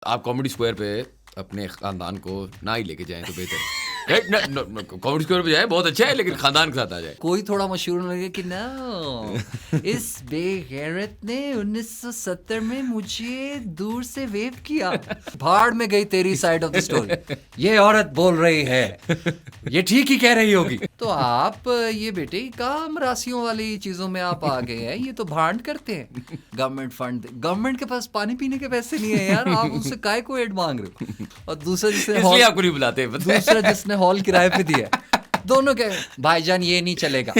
आप comedy square पे अपने खानदान को ना ही लेके जाएं तो बेहतर है। कॉमेडी स्क्वायर पे जाए बहुत अच्छा है, लेकिन खानदान के साथ आ जाए। कोई थोड़ा मशहूर लगे कि ना इस बेगैरत ने 1970 में मुझे दूर से वेव किया। भाड़ में गई तेरी साइड ऑफ द स्टोरी। ये औरत बोल रही है, ये ठीक ही कह रही होगी। तो आप ये बेटे काम राशियों वाली चीजों में आप आ गए हैं। ये तो भांड करते हैं। गवर्नमेंट फंड, गवर्नमेंट के पास पानी पीने के पैसे नहीं है यार, आप उनसे काय को एड मांग रहे हो। और दूसरा जिसने इसलिए आपको नहीं बुलाते। दूसरा जिसने हॉल किराए पे दिया, दोनों के भाईजान ये नहीं चलेगा।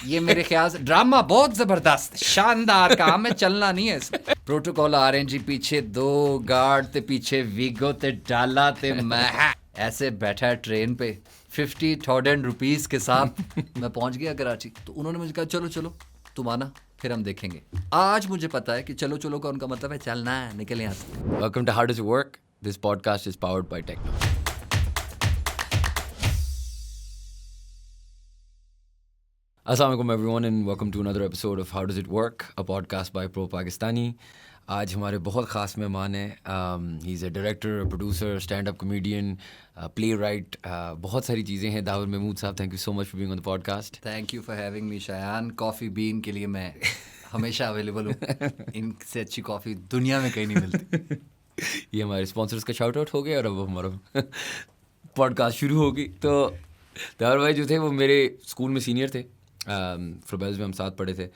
ये मेरे ख्याल से ड्रामा बहुत जबरदस्त शानदार काम है, चलना नहीं है इसमें। प्रोटोकॉल आ रहे हैं जी, पीछे 2 गार्ड ते पीछे वीगो ते डाला ते मैं ऐसे बैठा है ट्रेन पे 50,000 रुपीज के साथ। मैं पहुंच गया कराची। तो उन्होंने मुझे कहा चलो चलो तुम आना, फिर हम देखेंगे। आज मुझे पता है कि चलो चलो का उनका मतलब है चलना है, निकल यहाँ से। Welcome to How Does It Work? This podcast is powered by Techno. Assalamu alaikum everyone and welcome to another episode of How Does It Work, a podcast by Pro Pakistani. आज हमारे बहुत ख़ास मेहमान हैं। He is a director, producer, stand up comedian, playwright, बहुत सारी चीज़ें हैं। Dawood Mahmood sahab, thank you so much for being on the podcast. Thank you for having me Shayan. Coffee bean के लिए मैं हमेशा अवेलेबल हूँ। इनसे अच्छी कॉफ़ी दुनिया में कहीं नहीं मिलती। ये हमारे स्पॉन्सर्स का शाउट आउट हो गया और अब हमारा पॉडकास्ट शुरू होगी। तो दाऊद भाई जो थे वो मेरे स्कूल में सीनियर थे। फ्रोबेल्स में हम साथ पढ़े थे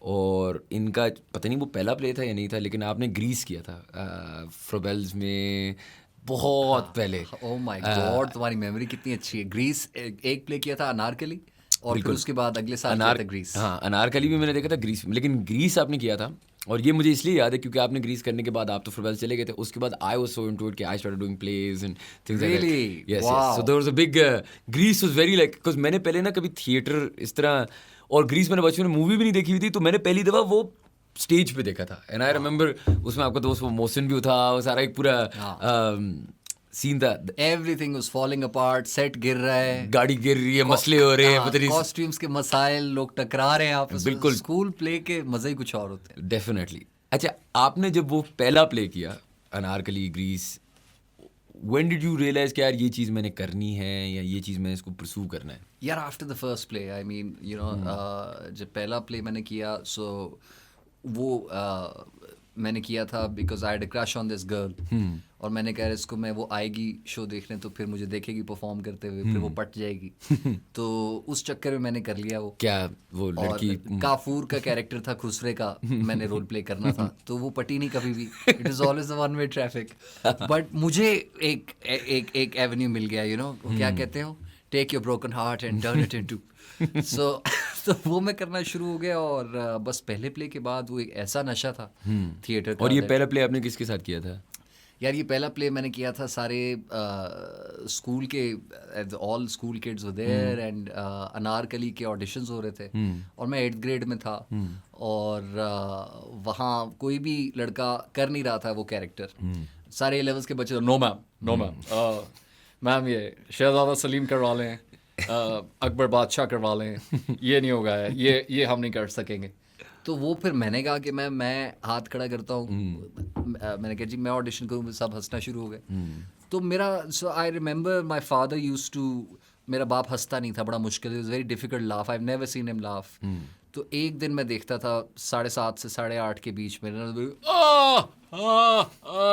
और इनका पता नहीं वो पहला प्ले था या नहीं था, लेकिन आपने ग्रीस किया था फ्रोबेल्स में बहुत पहले। ओह माय गॉड, तुम्हारी मेमोरी कितनी अच्छी है। ग्रीस एक प्ले किया था, अनारकली, और फिर उसके बाद अगले साल किया था ग्रीस। हाँ, अनारकली भी मैंने देखा था, ग्रीस, लेकिन ग्रीस आपने किया था। और ये मुझे इसलिए याद है क्योंकि आपने ग्रीस करने के बाद आप तो फ्रोबेल्स चले गए थे। उसके बाद I was so into it कि I started doing plays and things like Really? That. Yes, Wow. So there was a big Grease was very like, because मैंने पहले ना कभी थिएटर इस तरह, और ग्रीस मैंने बचपन में मूवी भी नहीं देखी हुई थी, तो मैंने पहली दफ़ा वो स्टेज पे देखा था। एंड आई रिमेंबर उसमें आपका दोस्त वो मोहसिन भी था, वो सारा एक पूरा सीन था। Everything was falling apart, set गिर रहा है, गाड़ी गिर रही है, मसले हो रहे हैं, पता नहीं, कॉस्ट्यूम्स के मसाइल, लोग टकरा रहे हैं आपस में। बिल्कुल। स्कूल प्ले के मजे ही कुछ और होते हैं। डेफिनेटली। अच्छा, आपने जब वो पहला प्ले किया Anarkali Grease, when did you realize कि यार ये चीज़ मैंने करनी है या ये चीज़ मैंने इसको परस्यू करना है? यार after the first play, I mean you no, जब पहला प्ले मैंने किया, सो वो मैंने किया था because I had a crush on this girl. और मैंने कहा इसको, मैं वो आएगी शो देखने तो फिर मुझे देखेगी परफॉर्म करते हुए, फिर वो पट जाएगी। तो उस चक्कर में मैंने कर लिया वो। क्या वो लड़की काफूर का कैरेक्टर था, खुसरे का मैंने रोल प्ले करना था, तो वो पटी नहीं कभी भी। It is always the one way traffic. But मुझे एक एवेन्यू मिल गया, यू नो, क्या कहते हो, take your broken heart and turn it into. So तो वो मैं करना शुरू हो गया। और बस पहले प्ले के बाद वो एक ऐसा नशा था थिएटर का। और ये पहला प्ले आपने किसके साथ किया था? यार ये पहला प्ले मैंने किया था सारे स्कूल के, all school kids were there, and Anarkali के ऑडिशंस हो रहे थे और मैं 8th ग्रेड में था। और वहाँ कोई भी लड़का कर नहीं रहा था वो कैरेक्टर। सारे 11th के बच्चे, no ma'am, no ma'am, ma'am ये शहजादा सलीम करवा लें, अकबर बादशाह करवा लें, ये नहीं होगा, ये हम नहीं कर सकेंगे। तो वो फिर मैंने कहा कि मैं हाथ खड़ा करता हूँ। मैंने कहा जी मैं ऑडिशन करूँ, सब हंसना शुरू हो गए। तो मेरा, so I remember my father used to, मेरा बाप हंसता नहीं था, बड़ा मुश्किल, it was very difficult laugh, I have never seen him laugh. तो एक दिन मैं देखता था 7:30 से 8:30 के बीच में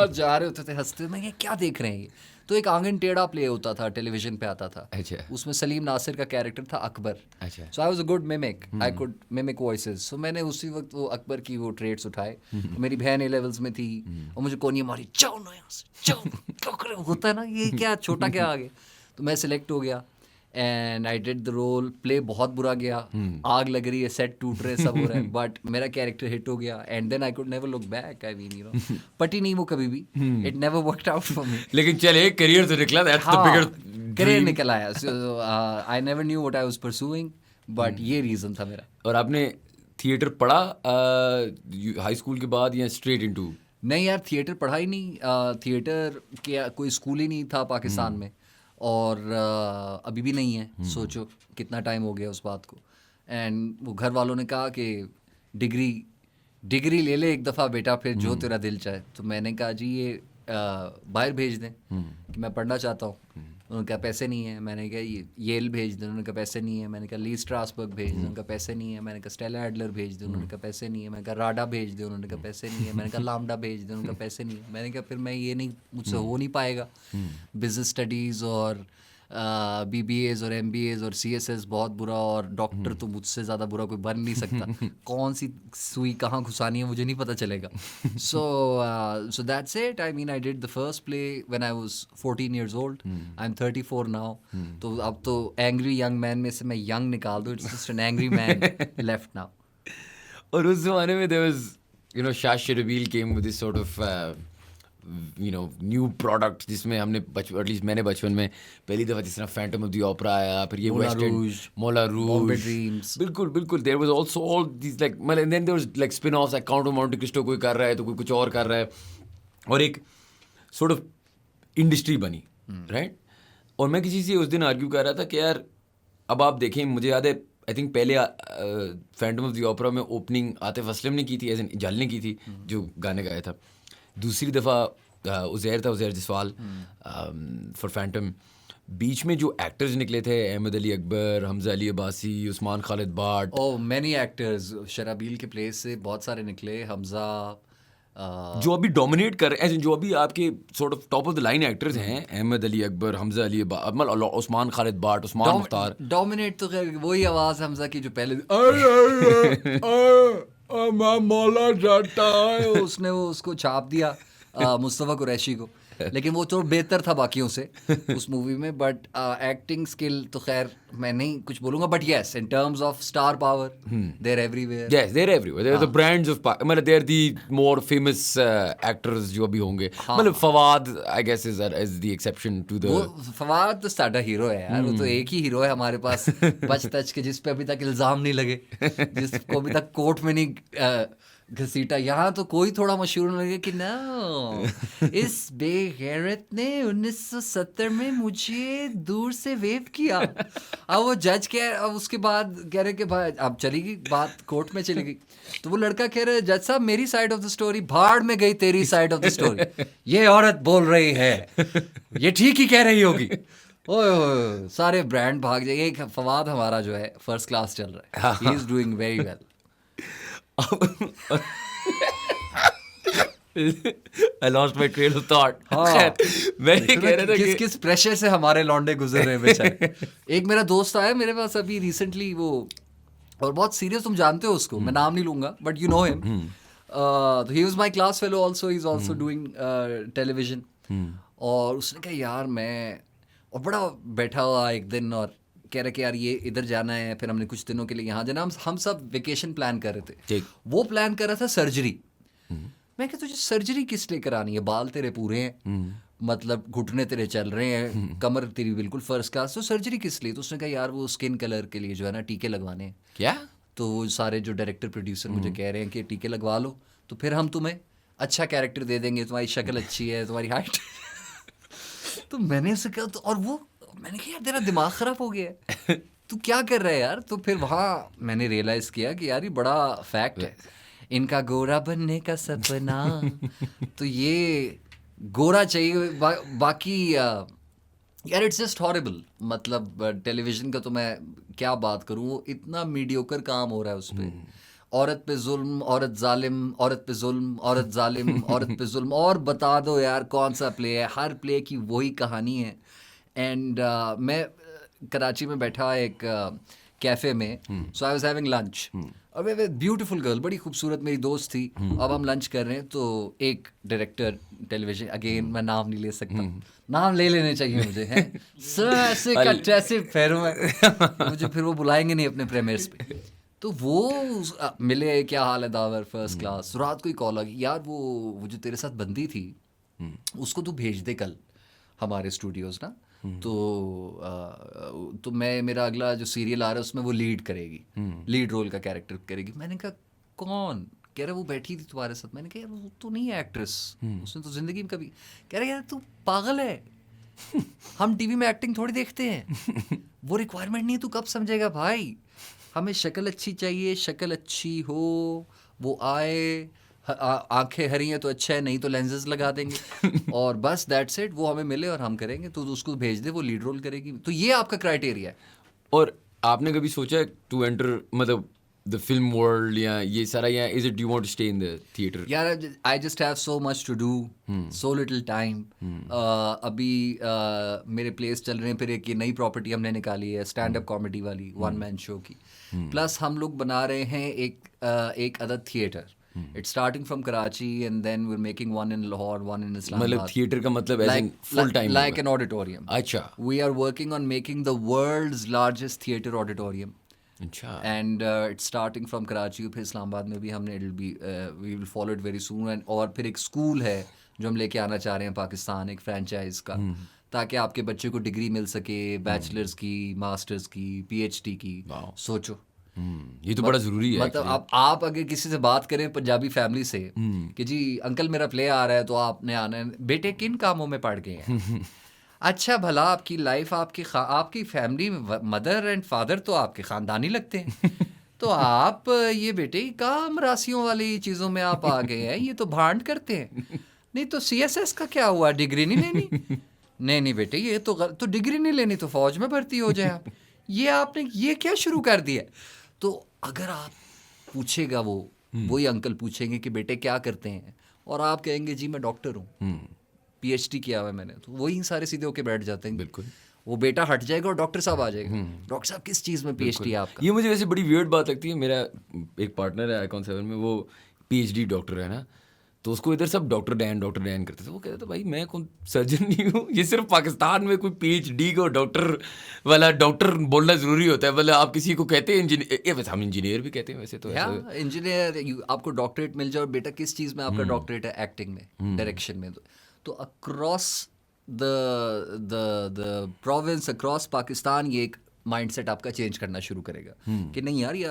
जा रहे होते थे हंसते। मैं क्या देख रहे हैं ये? तो एक आंगन टेढ़ा प्ले होता था, टेलीविजन पे आता था। अच्छा। उसमें सलीम नासिर का कैरेक्टर था अकबर। अच्छा। So I was a good mimic, I could mimic voices. So मैंने उसी वक्त वो अकबर की वो ट्रेड्स उठाए। मेरी बहन A levels में थी और मुझे कोनिया मारी, जाओ ना यहाँ से, जाओ, क्या करे, होता है ना ये, क्या छोटा क्या आ गया। तो मैं सिलेक्ट हो गया and I did the role. Play बहुत बुरा गया, आग लग रही है, सेट टूट रहे, सब हो रहा है, बट मेरा कैरेक्टर हिट हो गया। And then I could never look back, I mean you know, पटी नहीं वो कभी भी, it never worked out for me. लेकिन चल एक करियर तो निकला, दैट्स द बिगर करियर निकल आया। So I never knew what I was pursuing, but ये रीजन था मेरा। और आपने थिएटर पढ़ा हाई स्कूल के बाद या स्ट्रेट इनटू? नहीं यार, थिएटर पढ़ा ही नहीं। थिएटर के कोई स्कूल ही नहीं था पाकिस्तान में, और अभी भी नहीं है। सोचो कितना टाइम हो गया उस बात को। एंड वो घर वालों ने कहा कि डिग्री ले ले एक दफ़ा बेटा, फिर जो तेरा दिल चाहे। तो मैंने कहा जी ये बाहर भेज दें कि मैं पढ़ना चाहता हूँ। उन्होंने कहा पैसे नहीं है। मैंने कहा येल भेज दें। उन्होंने कहा पैसे नहीं है। मैंने कहा ली स्ट्रासबर्ग भेज दें। उनका पैसे नहीं है। मैंने कहा स्टेला एडलर भेज दें। उन्होंने कहा पैसे नहीं है। मैंने कहा राडा भेज दें। उन्होंने कहा पैसे नहीं है। मैंने कहा लामडा भेज दें। उनका पैसे नहीं है। मैंने कहा फिर मैं ये नहीं, मुझसे हो नहीं पाएगा। बिजनेस स्टडीज़ और BBAs और MBAs और CSS बहुत बुरा, और डॉक्टर तो मुझसे ज़्यादा बुरा कोई बन नहीं सकता। कौन सी सुई कहाँ घुसानी है मुझे नहीं पता चलेगा। So that's it. I mean, I did the first play when I was 14 years old. I'm 34 now. तो अब तो angry young man में से मैं young निकाल दूँ. It's just an angry man left now. और उस ज़माने में there was, you know, Shah Shirabil came with this sort of you know new product जिसमें हमने एटलीस्ट मैंने बचपन में पहली दफ़ा जिस तरह फैंटम ऑफ द ओपेरा आया, फिर ये West End Moulin Rouge, Bombay Dreams. बिल्कुल there was also all this like, मतलब then there was like spin offs, like Count of Monte Cristo कोई कर रहा है तो कोई कुछ और कर रहा है, और एक सॉर्ट ऑफ इंडस्ट्री बनी, राइट। और मैं किसी से उस दिन आर्ग्यू कर रहा था कि यार अब आप देखें, मुझे याद है आई थिंक पहले फैंटम ऑफ द ओपेरा में ओपनिंग आतिफ असलम ने की थी, एज एन जल ने की थी जो गाने गाया था। दूसरी दफ़ा उज़ैर था, उज़ैर जसवाल फॉर फैंटम। बीच में जो एक्टर्स निकले थे, अहमद अली अकबर, हमजा अली अब्बासी, उस्मान खालिद भाट, मैनी एक्टर्स शराबील के प्लेस से बहुत सारे निकले। हमजा जो अभी डोमिनेट कर रहे हैं, जो अभी आपके sort of top of the line actors हैं, अहमद अली अकबर, हमजा अली अब्बासी, उस्मान खालिद भाट, उस्मान मुख्तार। डोमिनेट तो खैर वही आवाज़ हमजा की जो पहले मैं मौला जाता है, उसने वो उसको छाप दिया मुस्तफ़ा कुरैशी को। लेकिन वो तो बेहतर था बाकियों से उस मूवी में, बट एक्टिंग स्किल तो खैर मैं नहीं कुछ बोलूँगा, but yes in terms of star power they're everywhere. Yes they're everywhere, there are the brands of, मतलब they're the more famous actors जो अभी होंगे। मतलब Fawad I guess is the exception to the, वो फवाद तो साडा हीरो है यार, वो तो एक ही हीरो है हमारे पास बच तच के, जिस पे अभी तक इल्ज़ाम नहीं लगे, जिसको अभी तक कोर्ट में नहीं घसीटा। यहाँ तो कोई थोड़ा मशहूर लगे कि ना इस बेगैरत ने 1970 में मुझे दूर से वेव किया। अब वो जज अब उसके बाद कह रहे कि भाई अब चलेगी बात, कोर्ट में चलेगी, तो वो लड़का कह रहे जज साहब मेरी साइड ऑफ द स्टोरी भाड़ में गई, तेरी साइड ऑफ द स्टोरी, ये औरत बोल रही है, ये ठीक ही कह रही होगी। ओए सारे ब्रांड भाग जाएंगे। एक फवाद हमारा जो है फर्स्ट क्लास चल रहा है, he is doing very well. I lost my train of thought. मैं ये कह रहा था कि किस प्रेशर से हमारे लौंडे गुजर रहे हैं बेचारे। एक मेरा दोस्त आया मेरे पास अभी रिसेंटली, वो और बहुत सीरियस, तुम जानते हो उसको, मैं नाम नहीं लूंगा but you know him. He was my class fellow also, he is also doing television. और उसने कहा यार मैं, और बड़ा बैठा हुआ एक दिन और कह रहे कि यार ये इधर जाना है, फिर हमने कुछ दिनों के लिए यहाँ जाना। हम सब वेकेशन प्लान कर रहे थे, वो प्लान कर रहा था सर्जरी। मैं कहा तुझे सर्जरी किस लिए करानी है, बाल तेरे पूरे हैं, मतलब घुटने तेरे चल रहे हैं, कमर तेरी बिल्कुल फर्स्ट क्लास, तो सर्जरी किस लिए? तो उसने कहा यार वो स्किन कलर के लिए जो है ना टीके लगवाने हैं। क्या? तो वो सारे जो डायरेक्टर प्रोड्यूसर मुझे कह रहे हैं कि टीके लगवा लो, तो फिर हम तुम्हें अच्छा कैरेक्टर दे देंगे, तुम्हारी शक्ल अच्छी है, तुम्हारी हाइट। तो मैंने उसे कहा, तो और वो मैंने कहा यार तेरा दिमाग ख़राब हो गया है, तू क्या कर रहा है यार? तो फिर वहाँ मैंने रियलाइज़ किया कि यार ये बड़ा फैक्ट है, इनका गोरा बनने का सपना। तो ये गोरा चाहिए, बाकी यार इट्स जस्ट हॉरिबल। मतलब टेलीविज़न का तो मैं क्या बात करूँ, वो इतना मीडियोकर काम हो रहा है उस पर। औरत पे जुल्म, औरत जालिम, औरत पे जुल्म, औरत जालिम, औरत पे जुल्म। और बता दो यार कौन सा प्ले है, हर प्ले की वही कहानी है। एंड मैं कराची में बैठा एक कैफ़े में, सो आई वाज हैविंग लंच, और वे ब्यूटीफुल गर्ल, बड़ी खूबसूरत मेरी दोस्त थी। अब हम लंच कर रहे हैं, तो एक डायरेक्टर टेलीविजन, अगेन मैं नाम नहीं ले सकता, नाम ले लेने चाहिए मुझे, हैं ऐसे कैसे फेरू में मुझे फिर वो बुलाएंगे नहीं अपने प्रीमियर्स पे। तो वो मिले, क्या हाल है दावर, फर्स्ट क्लास। रात को ही कॉल आ गई, यार वो जो तेरे साथ बंदी थी उसको तू भेज दे कल हमारे स्टूडियोज़ ना। तो मैं, मेरा अगला जो सीरियल आ रहा है उसमें वो लीड करेगी, लीड रोल का कैरेक्टर करेगी। मैंने कहा कौन? कह रहा वो बैठी थी तुम्हारे साथ। मैंने कहा यार वो तो नहीं है एक्ट्रेस, उसने तो ज़िंदगी में कभी। कह रहा यार तू पागल है, हम टीवी में एक्टिंग थोड़ी देखते हैं, वो रिक्वायरमेंट नहीं है, तू कब समझेगा भाई? हमें शक्ल अच्छी चाहिए, शक्ल अच्छी हो, वो आए, आंखें हरी हैं तो अच्छा है, नहीं तो लेंसेज लगा देंगे और बस दैट्स इट। वो हमें मिले और हम करेंगे, तो उसको भेज दे, वो लीड रोल करेगी। तो ये आपका क्राइटेरिया है। और आपने कभी सोचा टू एंटर मतलब द फिल्म वर्ल्ड या ये सारा, या is it you want to stay in the theatre? यार I just have so much to do, so little time. अभी मेरे प्लेस चल रहे हैं, फिर एक ये नई प्रॉपर्टी हमने निकाली है स्टैंड अप कॉमेडी वाली, वन मैन शो की। प्लस हम लोग बना रहे हैं एक other theatre. It's starting from Karachi and then we are making one in Lahore, one in मतलब इस्लामाबाद। थिएटर का मतलब as in full time? Like an auditorium. अच्छा We are working on making the world's largest theater auditorium. अच्छा And it's starting from Karachi, फिर इस्लामाबाद में भी हमने we will follow it very soon। and और फिर एक स्कूल है जो हम लेके आना चाह रहे हैं पाकिस्तान, एक फ्रेंचाइज का, ताकि आपके बच्चे को डिग्री मिल सके, बैचलर्स की, मास्टर्स की, PhD की। सोचो, ये तो बड़ा जरूरी है मतलब आप अगर किसी से बात करें पंजाबी फैमिली से कि जी अंकल मेरा प्ले आ रहा है, तो आपने आना है, बेटे किन कामों में पड़ गए हैं? अच्छा भला आपकी लाइफ, आपकी फैमिली में मदर एंड फादर तो आपके खानदानी लगते हैं, तो आप ये बेटे काम राशियों वाली चीज़ों में आप आ गए हैं, ये तो भांड करते हैं। नहीं तो CSS का क्या हुआ, डिग्री नहीं लेनी? नहीं बेटे, ये तो डिग्री नहीं लेनी तो फौज में भर्ती हो जाए आप। ये आपने ये क्या शुरू कर दिया? तो अगर आप पूछेगा, वही अंकल पूछेंगे कि बेटे क्या करते हैं, और आप कहेंगे जी मैं डॉक्टर हूँ, PhD किया हुआ है मैंने, तो वही सारे सीधे होके बैठ जाते हैं। बिल्कुल। वो बेटा हट जाएगा और डॉक्टर साहब आ जाएगा। डॉक्टर साहब किस चीज़ में PhD है आपका? ये मुझे वैसे बड़ी वियर्ड बात लगती है। मेरा एक पार्टनर है आईकॉन 7 में, वो PhD डॉक्टर है ना, तो उसको इधर सब डॉक्टर डैन करते थे। वो कहते थे भाई मैं कौन सर्जन नहीं हूँ, ये सिर्फ पाकिस्तान में कोई PhD को डॉक्टर वाला डॉक्टर बोलना ज़रूरी होता है। मतलब आप किसी को कहते हैं इंजीनियर, वैसे हम इंजीनियर भी कहते हैं वैसे तो। इंजीनियर, आपको डॉक्टरेट मिल जाए, बेटा किस चीज़ में आपका डॉक्टरेट है? एक्टिंग में, डायरेक्शन में। तो across the province, across Pakistan, ये एक माइंडसेट आपका चेंज करना शुरू करेगा कि नहीं यार, ये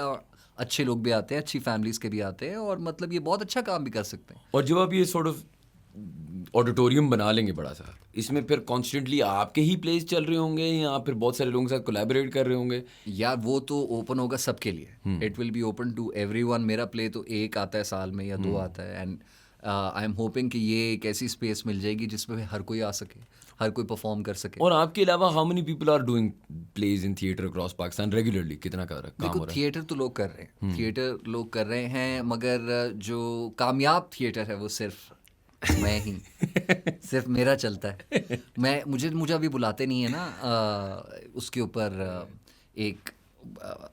अच्छे लोग भी आते हैं, अच्छी फैमिलीज के भी आते हैं, और मतलब ये बहुत अच्छा काम भी कर सकते हैं। और जब आप ये सॉर्ट ऑफ ऑडिटोरियम बना लेंगे बड़ा सा, इसमें फिर कॉन्स्टेंटली आपके ही प्लेस चल रहे होंगे या आप फिर बहुत सारे लोगों के साथ कोलैबोरेट कर रहे होंगे? यार वो तो ओपन होगा सबके लिए, it will be open to everyone. मेरा प्ले तो एक आता है साल में या 2 आता है, एंड आई एम होपिंग कि ये एक ऐसी स्पेस मिल जाएगी जिसमें हर कोई आ सके, हर कोई परफॉर्म कर सके। और आपके अलावा how many people are doing plays in theatre across Pakistan regularly? कितना काम हो रहा है? थिएटर तो लोग कर रहे हैं, थिएटर लोग कर रहे हैं, मगर जो कामयाब थिएटर है वो सिर्फ मैं ही सिर्फ मेरा चलता है। मुझे अभी बुलाते नहीं है ना। उसके ऊपर एक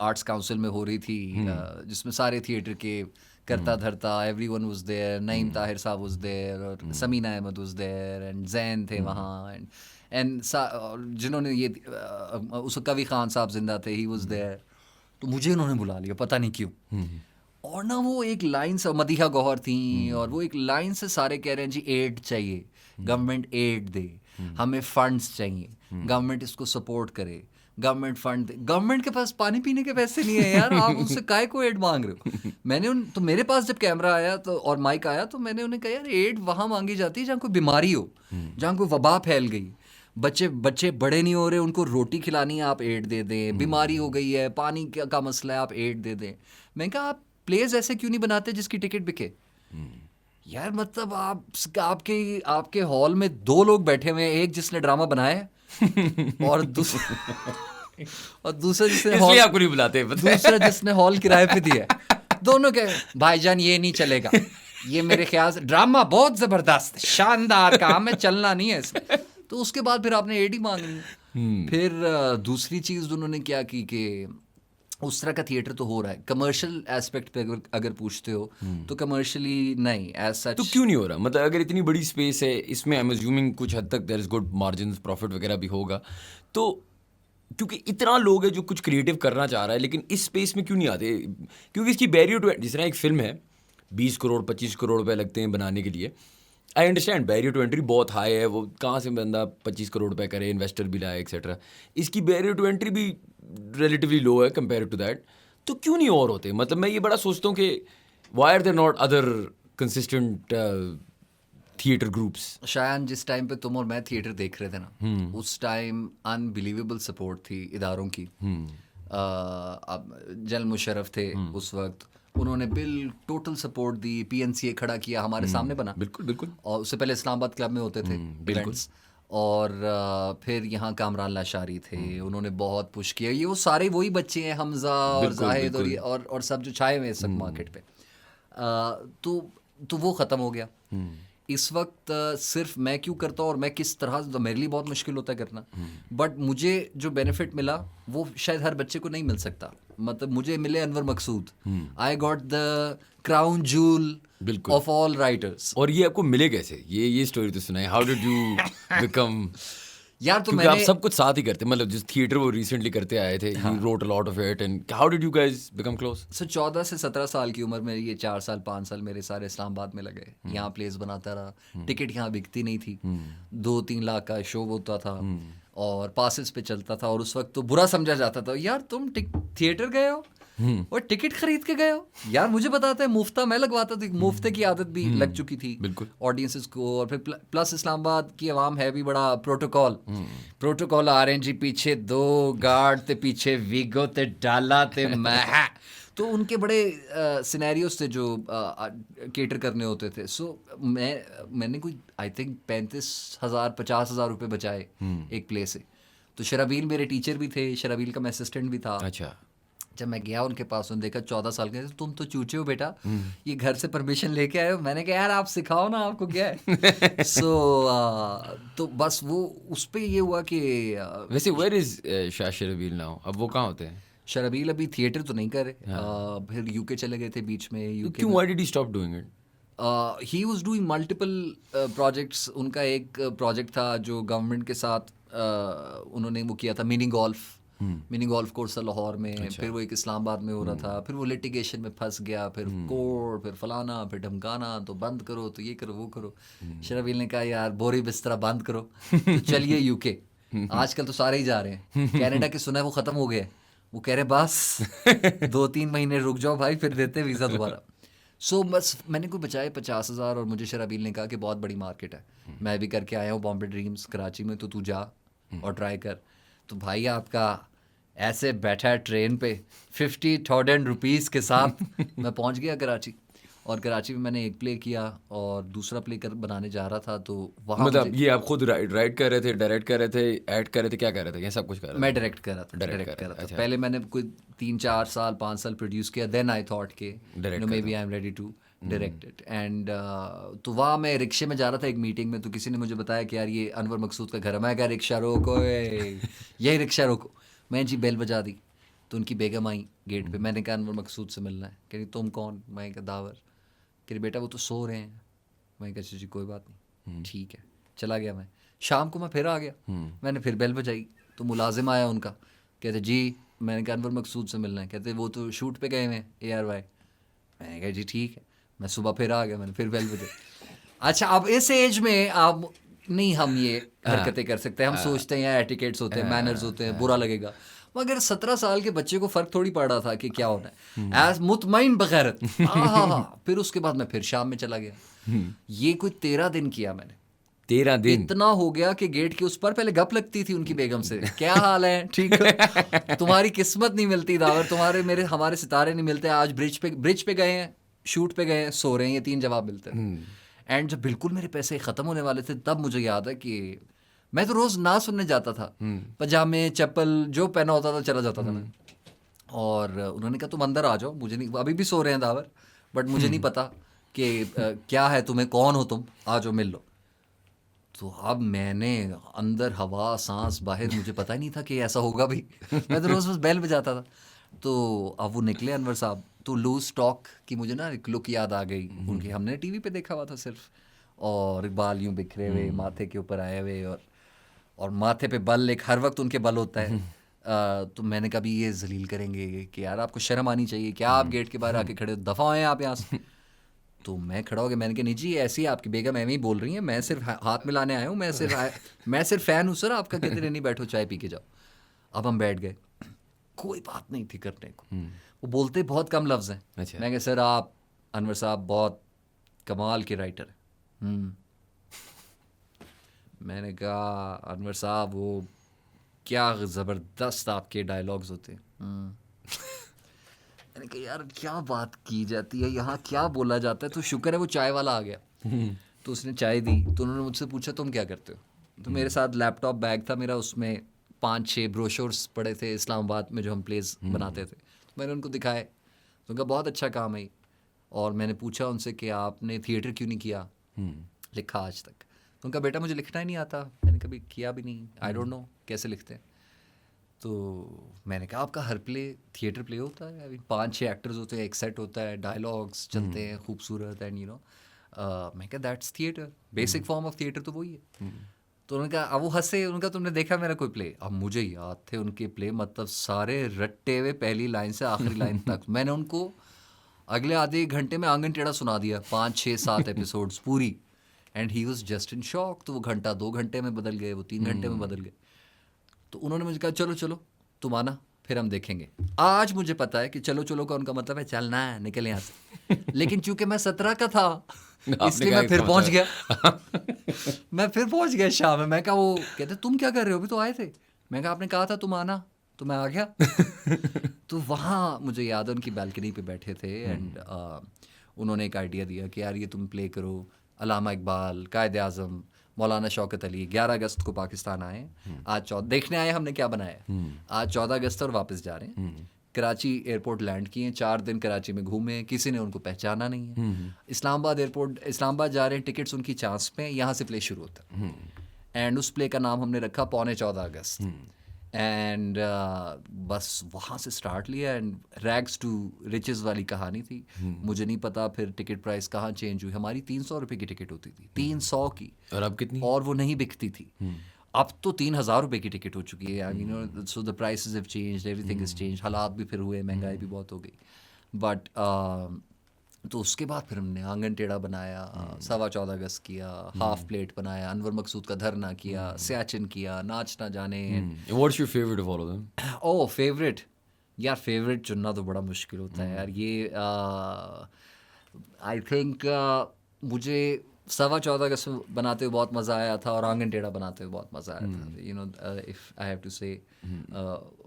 आर्ट्स काउंसिल में हो रही थी, जिसमें सारे थिएटर के करता धरता, everyone was there, Naeem Tahir साहब was there, और Samina Ahmad was there, and Jain थे वहाँ, and जिन्होंने ये उस कवि खान साहब जिंदा थे, he was there। तो मुझे उन्होंने बुला लिया, पता नहीं क्यों। और ना वो एक लाइन से, मदीहा गौहर थी, और वो एक लाइन से सारे कह रहे हैं जी एड चाहिए, गवर्नमेंट एड दे, हमें फंड्स चाहिए, गवर्नमेंट इसको सपोर्ट करे, गवर्नमेंट फंड दे। गवर्नमेंट के पास पानी पीने के पैसे नहीं है यार, आप उनसे काहे को एड मांग रहे हो? तो मेरे पास जब कैमरा आया तो और माइक आया, तो मैंने उन्हें कहा यार एड वहाँ मांगी जाती है जहाँ कोई बीमारी हो, जहाँ कोई वबा फैल गई, बच्चे बड़े नहीं हो रहे, उनको रोटी खिलानी है, आप एड दे दें। बीमारी हो गई है, पानी का मसला है, आप एड दे दें। मैंने कहा आप प्लेस ऐसे क्यों नहीं बनाते जिसकी टिकट बिके? यार मतलब आपके हॉल में 2 लोग बैठे हुए हैं, एक जिसने ड्रामा बनाया है और दूसरा जिसने इसलिए आपको नहीं बुलाते, दूसरा जिसने हॉल किराए पे दिया है। दोनों के भाईजान ये नहीं चलेगा, ये मेरे ख्याल से ड्रामा बहुत जबरदस्त शानदार काम है, चलना नहीं है इसमें। तो उसके बाद फिर आपने एडी मांगनी। फिर दूसरी चीज़ उन्होंने क्या की कि उस तरह का थिएटर तो हो रहा है, कमर्शियल एस्पेक्ट पे अगर पूछते हो तो कमर्शियली नहीं एज सच। तो क्यों नहीं हो रहा? मतलब अगर इतनी बड़ी स्पेस है, इसमें आई एम अज्यूमिंग कुछ हद तक there is good margin, profit वगैरह भी होगा, तो क्योंकि इतना लोग है जो कुछ क्रिएटिव करना चाह रहा है, लेकिन इस स्पेस में क्यों नहीं आते? क्योंकि इसकी बैरियर टू, जिस तरह एक फिल्म है 20 करोड़ 25 करोड़ रुपए लगते हैं बनाने के लिए, I understand barrier to entry बहुत हाई है, वो कहाँ से बंदा 25 करोड़ रुपए करे, इन्वेस्टर भी लाए एक्सेट्रा। इसकी बैरियर टू एंट्री भी रिलेटिवली लो है कंपेयर टू दैट। तो क्यों नहीं और होते? मतलब मैं ये बड़ा सोचता हूँ कि why are there not other consistent theatre groups? शायद जिस टाइम पे तुम और मैं थिएटर देख रहे थे ना, उस टाइम अनबिलीवेबल सपोर्ट थी इदारों की। अब जनरल मुशर्रफ थे उस वक्त, उन्होंने टोटल सपोर्ट दी, PNCA खड़ा किया, हमारे सामने बना। बिल्कुल बिल्कुल। और उससे पहले इस्लामाबाद क्लब में होते थे इवेंट्स। और फिर यहाँ कामरान लाशारी थे, उन्होंने बहुत पुश किया। ये वो सारे वही बच्चे हैं, हमजा और बिल्कुल, जाहिद और बिल्कुल। ये और सब जो छाए हुए हैं इस वक्त मार्केट पे। तो वो ख़त्म हो गया। इस वक्त सिर्फ मैं क्यों करता हूँ और मैं किस तरह, तो मेरे लिए बहुत मुश्किल होता है करना, बट मुझे जो बेनिफिट मिला वो शायद हर बच्चे को नहीं मिल सकता। मतलब मुझे मिले Anwar Maqsood, I got the crown jewel बिल्कुल। Of all writers. और ये आपको मिले कैसे? ये स्टोरी तो सुनाए, हाउ डिड यू बिकम? यार तो क्योंकि आप मैंने सब कुछ साथ ही करते, मतलब जिस थिएटर वो रिसेंटली करते आए थे, you wrote a lot of it, and how did you guys become close? 14 से 17 साल की उम्र में ये 4 साल 5 साल मेरे सारे इस्लामाबाद में लगे। यहाँ प्लेस बनाता रहा, टिकट यहाँ बिकती नहीं थी, 2-3 लाख का शो होता था और पासेस पे चलता था। और उस वक्त तो बुरा समझा जाता था, यार तुम थिएटर गए हो और टिकट खरीद के गए हो। यार मुझे बताते हैं मुफ्ता मैं लगवाता था, मुफ्ते की आदत भी लग चुकी थी बिल्कुल। ऑडियंसेस को। और फिर प्लस इस्लामाबाद की आवाम है भी बड़ा प्रोटोकॉल आ रहे हैं जी, पीछे 2 गार्ड ते पीछे वीगो ते डाला ते मैं तो उनके बड़े सिनेरियोस थे जो केटर करने होते थे। सो मैंने कोई आई थिंक 35,000 50,000 रुपये बचाए एक प्ले से। तो शराबील मेरे टीचर भी थे, शराबील का मैं असिस्टेंट भी था। अच्छा। जब मैं गया उनके पास, उन्होंने देखा 14 साल के, तुम तो चूचे हो बेटा, ये घर से परमिशन लेके आए हो। मैंने कहा यार आप सिखाओ ना, आपको क्या है। तो बस वो उस पे ये हुआ कि वैसे वेयर इज शाह शरबील नाउ? अब वो कहाँ होते हैं? शराबील अभी थिएटर तो नहीं करे, फिर यूके चले गए थे बीच में। तो यूके क्यों, why did he stop doing it? He was doing multiple projects. उनका एक प्रोजेक्ट था जो गवर्नमेंट के साथ उन्होंने वो किया था, मिनी गोल्फ कोर्स था लाहौर में। फिर वो एक इस्लामाबाद में हो रहा था, फिर वो लिटिगेशन में फंस गया, फिर कोर्ट, फिर फलाना, फिर धमकाना, तो बंद करो, तो ये करो वो करो। शराबील ने कहा यार बोरी बिस्तरा बंद करो, तो चलिए यूके। आजकल तो सारे ही जा रहे हैं। कनाडा के सुना है वो ख़त्म हो गया है, वो कह रहे बस 2-3 महीने रुक जाओ भाई, फिर देते वीज़ा दोबारा। सो बस मैंने कोई बचाए 50,000 और मुझे शराबील ने कहा कि बहुत बड़ी मार्केट है, मैं भी करके आया हूँ बॉम्बे ड्रीम्स कराची में, तो तू जा और ट्राई कर। तो भाई आपका ऐसे बैठा है ट्रेन पे 50,000 रुपीज़ के साथ मैं पहुँच गया कराची। और कराची में मैंने एक प्ले किया और दूसरा प्ले बनाने जा रहा था, तो वहाँ मतलब ये आप खुद राइट कर रहे थे, डायरेक्ट कर रहे थे, ऐड कर रहे थे, क्या कर रहे थे? ये सब कुछ कर रहे मैं थे? डायरेक्ट कर रहा था। डायरेक्ट कर रहे थे, अच्छा। पहले मैंने कोई 3-4 साल 5 साल प्रोड्यूस किया, देन आई थॉट के maybe I am ready to direct it. And तो वहाँ मैं रिक्शे में जा रहा था एक मीटिंग में, तो किसी ने मुझे बताया कि यार ये अनवर मकसूद का घर है। मैं कहा रिक्शा रोको, यही रिक्शा रोको। मैं जी बेल बजा दी, तो उनकी बेगम आई गेट पे। मैंने कहा अनवर मकसूद से मिलना है। कह रही तुम कौन? मैं कहा दावर। कह रही बेटा वो तो सो रहे हैं। मैं कहा जी कोई बात नहीं, ठीक है। चला गया मैं। शाम को मैं फिर आ गया, मैंने फिर बेल बजाई, तो मुलाजिम आया उनका, कहते जी मैंने कहा अनवर मकसूद से मिलना है। कहते वो तो शूट पे गए हैं ARY। मैंने कहा जी ठीक है। मैं सुबह फिर आ गया, मैंने फिर बेल बजाई। अच्छा अब इस एज में आप नहीं, हम ये हरकतें कर सकते हैं, हम सोचते हैं यार एटिकेट्स होते हैं, मैनर्स होते हैं, बुरा लगेगा। मगर 17 साल के बच्चे को फ़र्क थोड़ी पड़ रहा था कि क्या होना है, एज मुतमईन बगैरत। फिर उसके बाद मैं फिर शाम में चला गया। ये कोई 13 दिन किया मैंने। 13 दिन? इतना हो गया कि गेट के उस पर पहले गप लगती थी उनकी बेगम से, क्या हाल है, ठीक है, तुम्हारी किस्मत नहीं मिलती दावर, तुम्हारे मेरे हमारे सितारे नहीं मिलते। आज ब्रिज पे गए हैं, शूट पे गए हैं, सो रहे हैं, ये 3 जवाब मिलते हैं। एंड जब बिल्कुल मेरे पैसे ख़त्म होने वाले थे, तब मुझे याद है कि मैं तो रोज़ ना सुनने जाता था, पजामे चप्पल जो पहना होता था चला जाता था मैं। और उन्होंने कहा तुम अंदर आ जाओ, मुझे नहीं, अभी भी सो रहे हैं दावर, बट मुझे नहीं पता कि क्या है तुम्हें, कौन हो तुम, आ जाओ मिल लो। तो अब मैंने अंदर हवा सांस बाहर, मुझे पता ही नहीं था कि ऐसा होगा भी। मैं तो रोज़ बस बेल बजाता था। तो अब वो निकले अनवर साहब, तो लूज टॉक की मुझे ना एक लुक याद आ गई उनकी, हमने टीवी पे देखा हुआ था सिर्फ, और बाल यूं बिखरे हुए माथे के ऊपर आए हुए, और माथे पे बल, एक हर वक्त उनके बल होता है। तो मैंने कभी ये जलील करेंगे कि यार आपको शर्म आनी चाहिए, क्या आप गेट के बाहर आके खड़े, दफ़ा हैं आप यहाँ से। तो मैं खड़ा हो गया, मैंने कहा नहीं जी ऐसी आपकी बेगम एवं ही बोल रही है, मैं सिर्फ हाथ मिलाने आया हूँ, मैं सिर्फ फ़ैन हूँ सर आपका, कहते नहीं बैठो चाय पी के जाओ। अब हम बैठ गए, कोई बात नहीं थी करने को। वो बोलते बहुत कम लफ्ज़ हैं। अच्छा। मैं कहा सर आप अनवर साहब बहुत कमाल के राइटर हैं। मैंने कहा अनवर साहब वो क्या ज़बरदस्त आपके डायलॉग्स होते हैं। मैंने कहा यार क्या बात की जाती है यहाँ, क्या बोला जाता है। तो शुक्र है वो चाय वाला आ गया, तो उसने चाय दी। तो उन्होंने मुझसे पूछा तुम क्या करते हो? तो मेरे साथ लैपटॉप बैग था मेरा, उसमें 5-6 ब्रोशर्स पड़े थे इस्लामाबाद में जो हम प्लेस बनाते थे। तो मैंने उनको दिखाए, तो उनका बहुत अच्छा काम है। और मैंने पूछा उनसे कि आपने थिएटर क्यों नहीं किया लिखा आज तक? तो उनका बेटा मुझे लिखना ही नहीं आता, मैंने कभी किया भी नहीं, आई डोंट नो कैसे लिखते हैं। तो मैंने कहा आपका हर प्ले थिएटर प्ले होता है, अभी 5-6 एक्टर्स होते हैं, एक सेट होता है, डायलॉग्स चलते हैं खूबसूरत, एंड यू नो मैं कहा that's theatre, basic form of theatre तो वही है। तो उन्होंने कहा, अब वो हंसे, उनका तुमने देखा मेरा कोई प्ले? अब मुझे याद थे उनके प्ले, मतलब सारे रट्टे हुए पहली लाइन से आखिरी लाइन तक। मैंने उनको अगले आधे एक घंटे में आंगन टेढ़ा सुना दिया, 5-6-7 एपिसोड्स पूरी, and he was just in shock. तो वो घंटा 2 घंटे में बदल गए, वो 3 घंटे में बदल गए। तो उन्होंने मुझे कहा चलो चलो तुम आना, फिर हम देखेंगे। आज मुझे पता है कि चलो चलो का उनका मतलब है चलना है, निकल यहाँ से। लेकिन चूंकि मैं 17 का था इसलिए मैं फिर पहुंच गया। मैं फिर पहुंच गया शाम में। मैं कहा, वो कहते तुम क्या कर रहे हो, अभी तो आए थे। मैं कहा आपने कहा था तुम आना, तो मैं आ गया। तो वहाँ मुझे याद है उनकी बालकनी पे बैठे थे, एंड उन्होंने एक आइडिया दिया कि यार ये तुम प्ले करो, अलामा इकबाल, कायद आज़म, मौलाना शौकत अली 11 अगस्त को पाकिस्तान आए, आज 14 देखने आए हमने क्या बनाया। आज 14 अगस्त और वापस जा रहे हैं। कराची एयरपोर्ट लैंड किए, 4 दिन कराची में घूमे, किसी ने उनको पहचाना नहीं है। इस्लामाबाद एयरपोर्ट, इस्लामाबाद जा रहे हैं, टिकट्स उनकी चांस पे, यहाँ से प्ले शुरू होता है। एंड उस प्ले का नाम हमने रखा पौने 14 अगस्त। एंड बस वहाँ से स्टार्ट लिया, एंड रैग्स टू रिचेस वाली कहानी थी। मुझे नहीं पता फिर टिकट प्राइस कहाँ चेंज हुई। हमारी 300 रुपये की टिकट होती थी, 300 की, और अब कितनी? और वो नहीं बिकती थी। अब तो 3000 रुपये की टिकट हो चुकी है। I mean so the prices have changed, everything is changed, हालात भी फिर हुए, महंगाई भी बहुत हो गई। बट तो उसके बाद फिर हमने आंगन टेढ़ा बनाया, 14.25 अगस्त किया, हाफ प्लेट बनाया, अनवर मकसूद का धरना किया, सियाचिन किया, नाच ना जाने। What's your favourite of all of them? Oh favourite, यार फेवरेट चुनना तो बड़ा मुश्किल होता है यार। ये आई थिंक मुझे 14.25 अगस्त बनाते हुए बहुत मज़ा आया था, और आंगन टेढ़ा बनाते हुए बहुत मज़ा आया था, you know, if I have to say.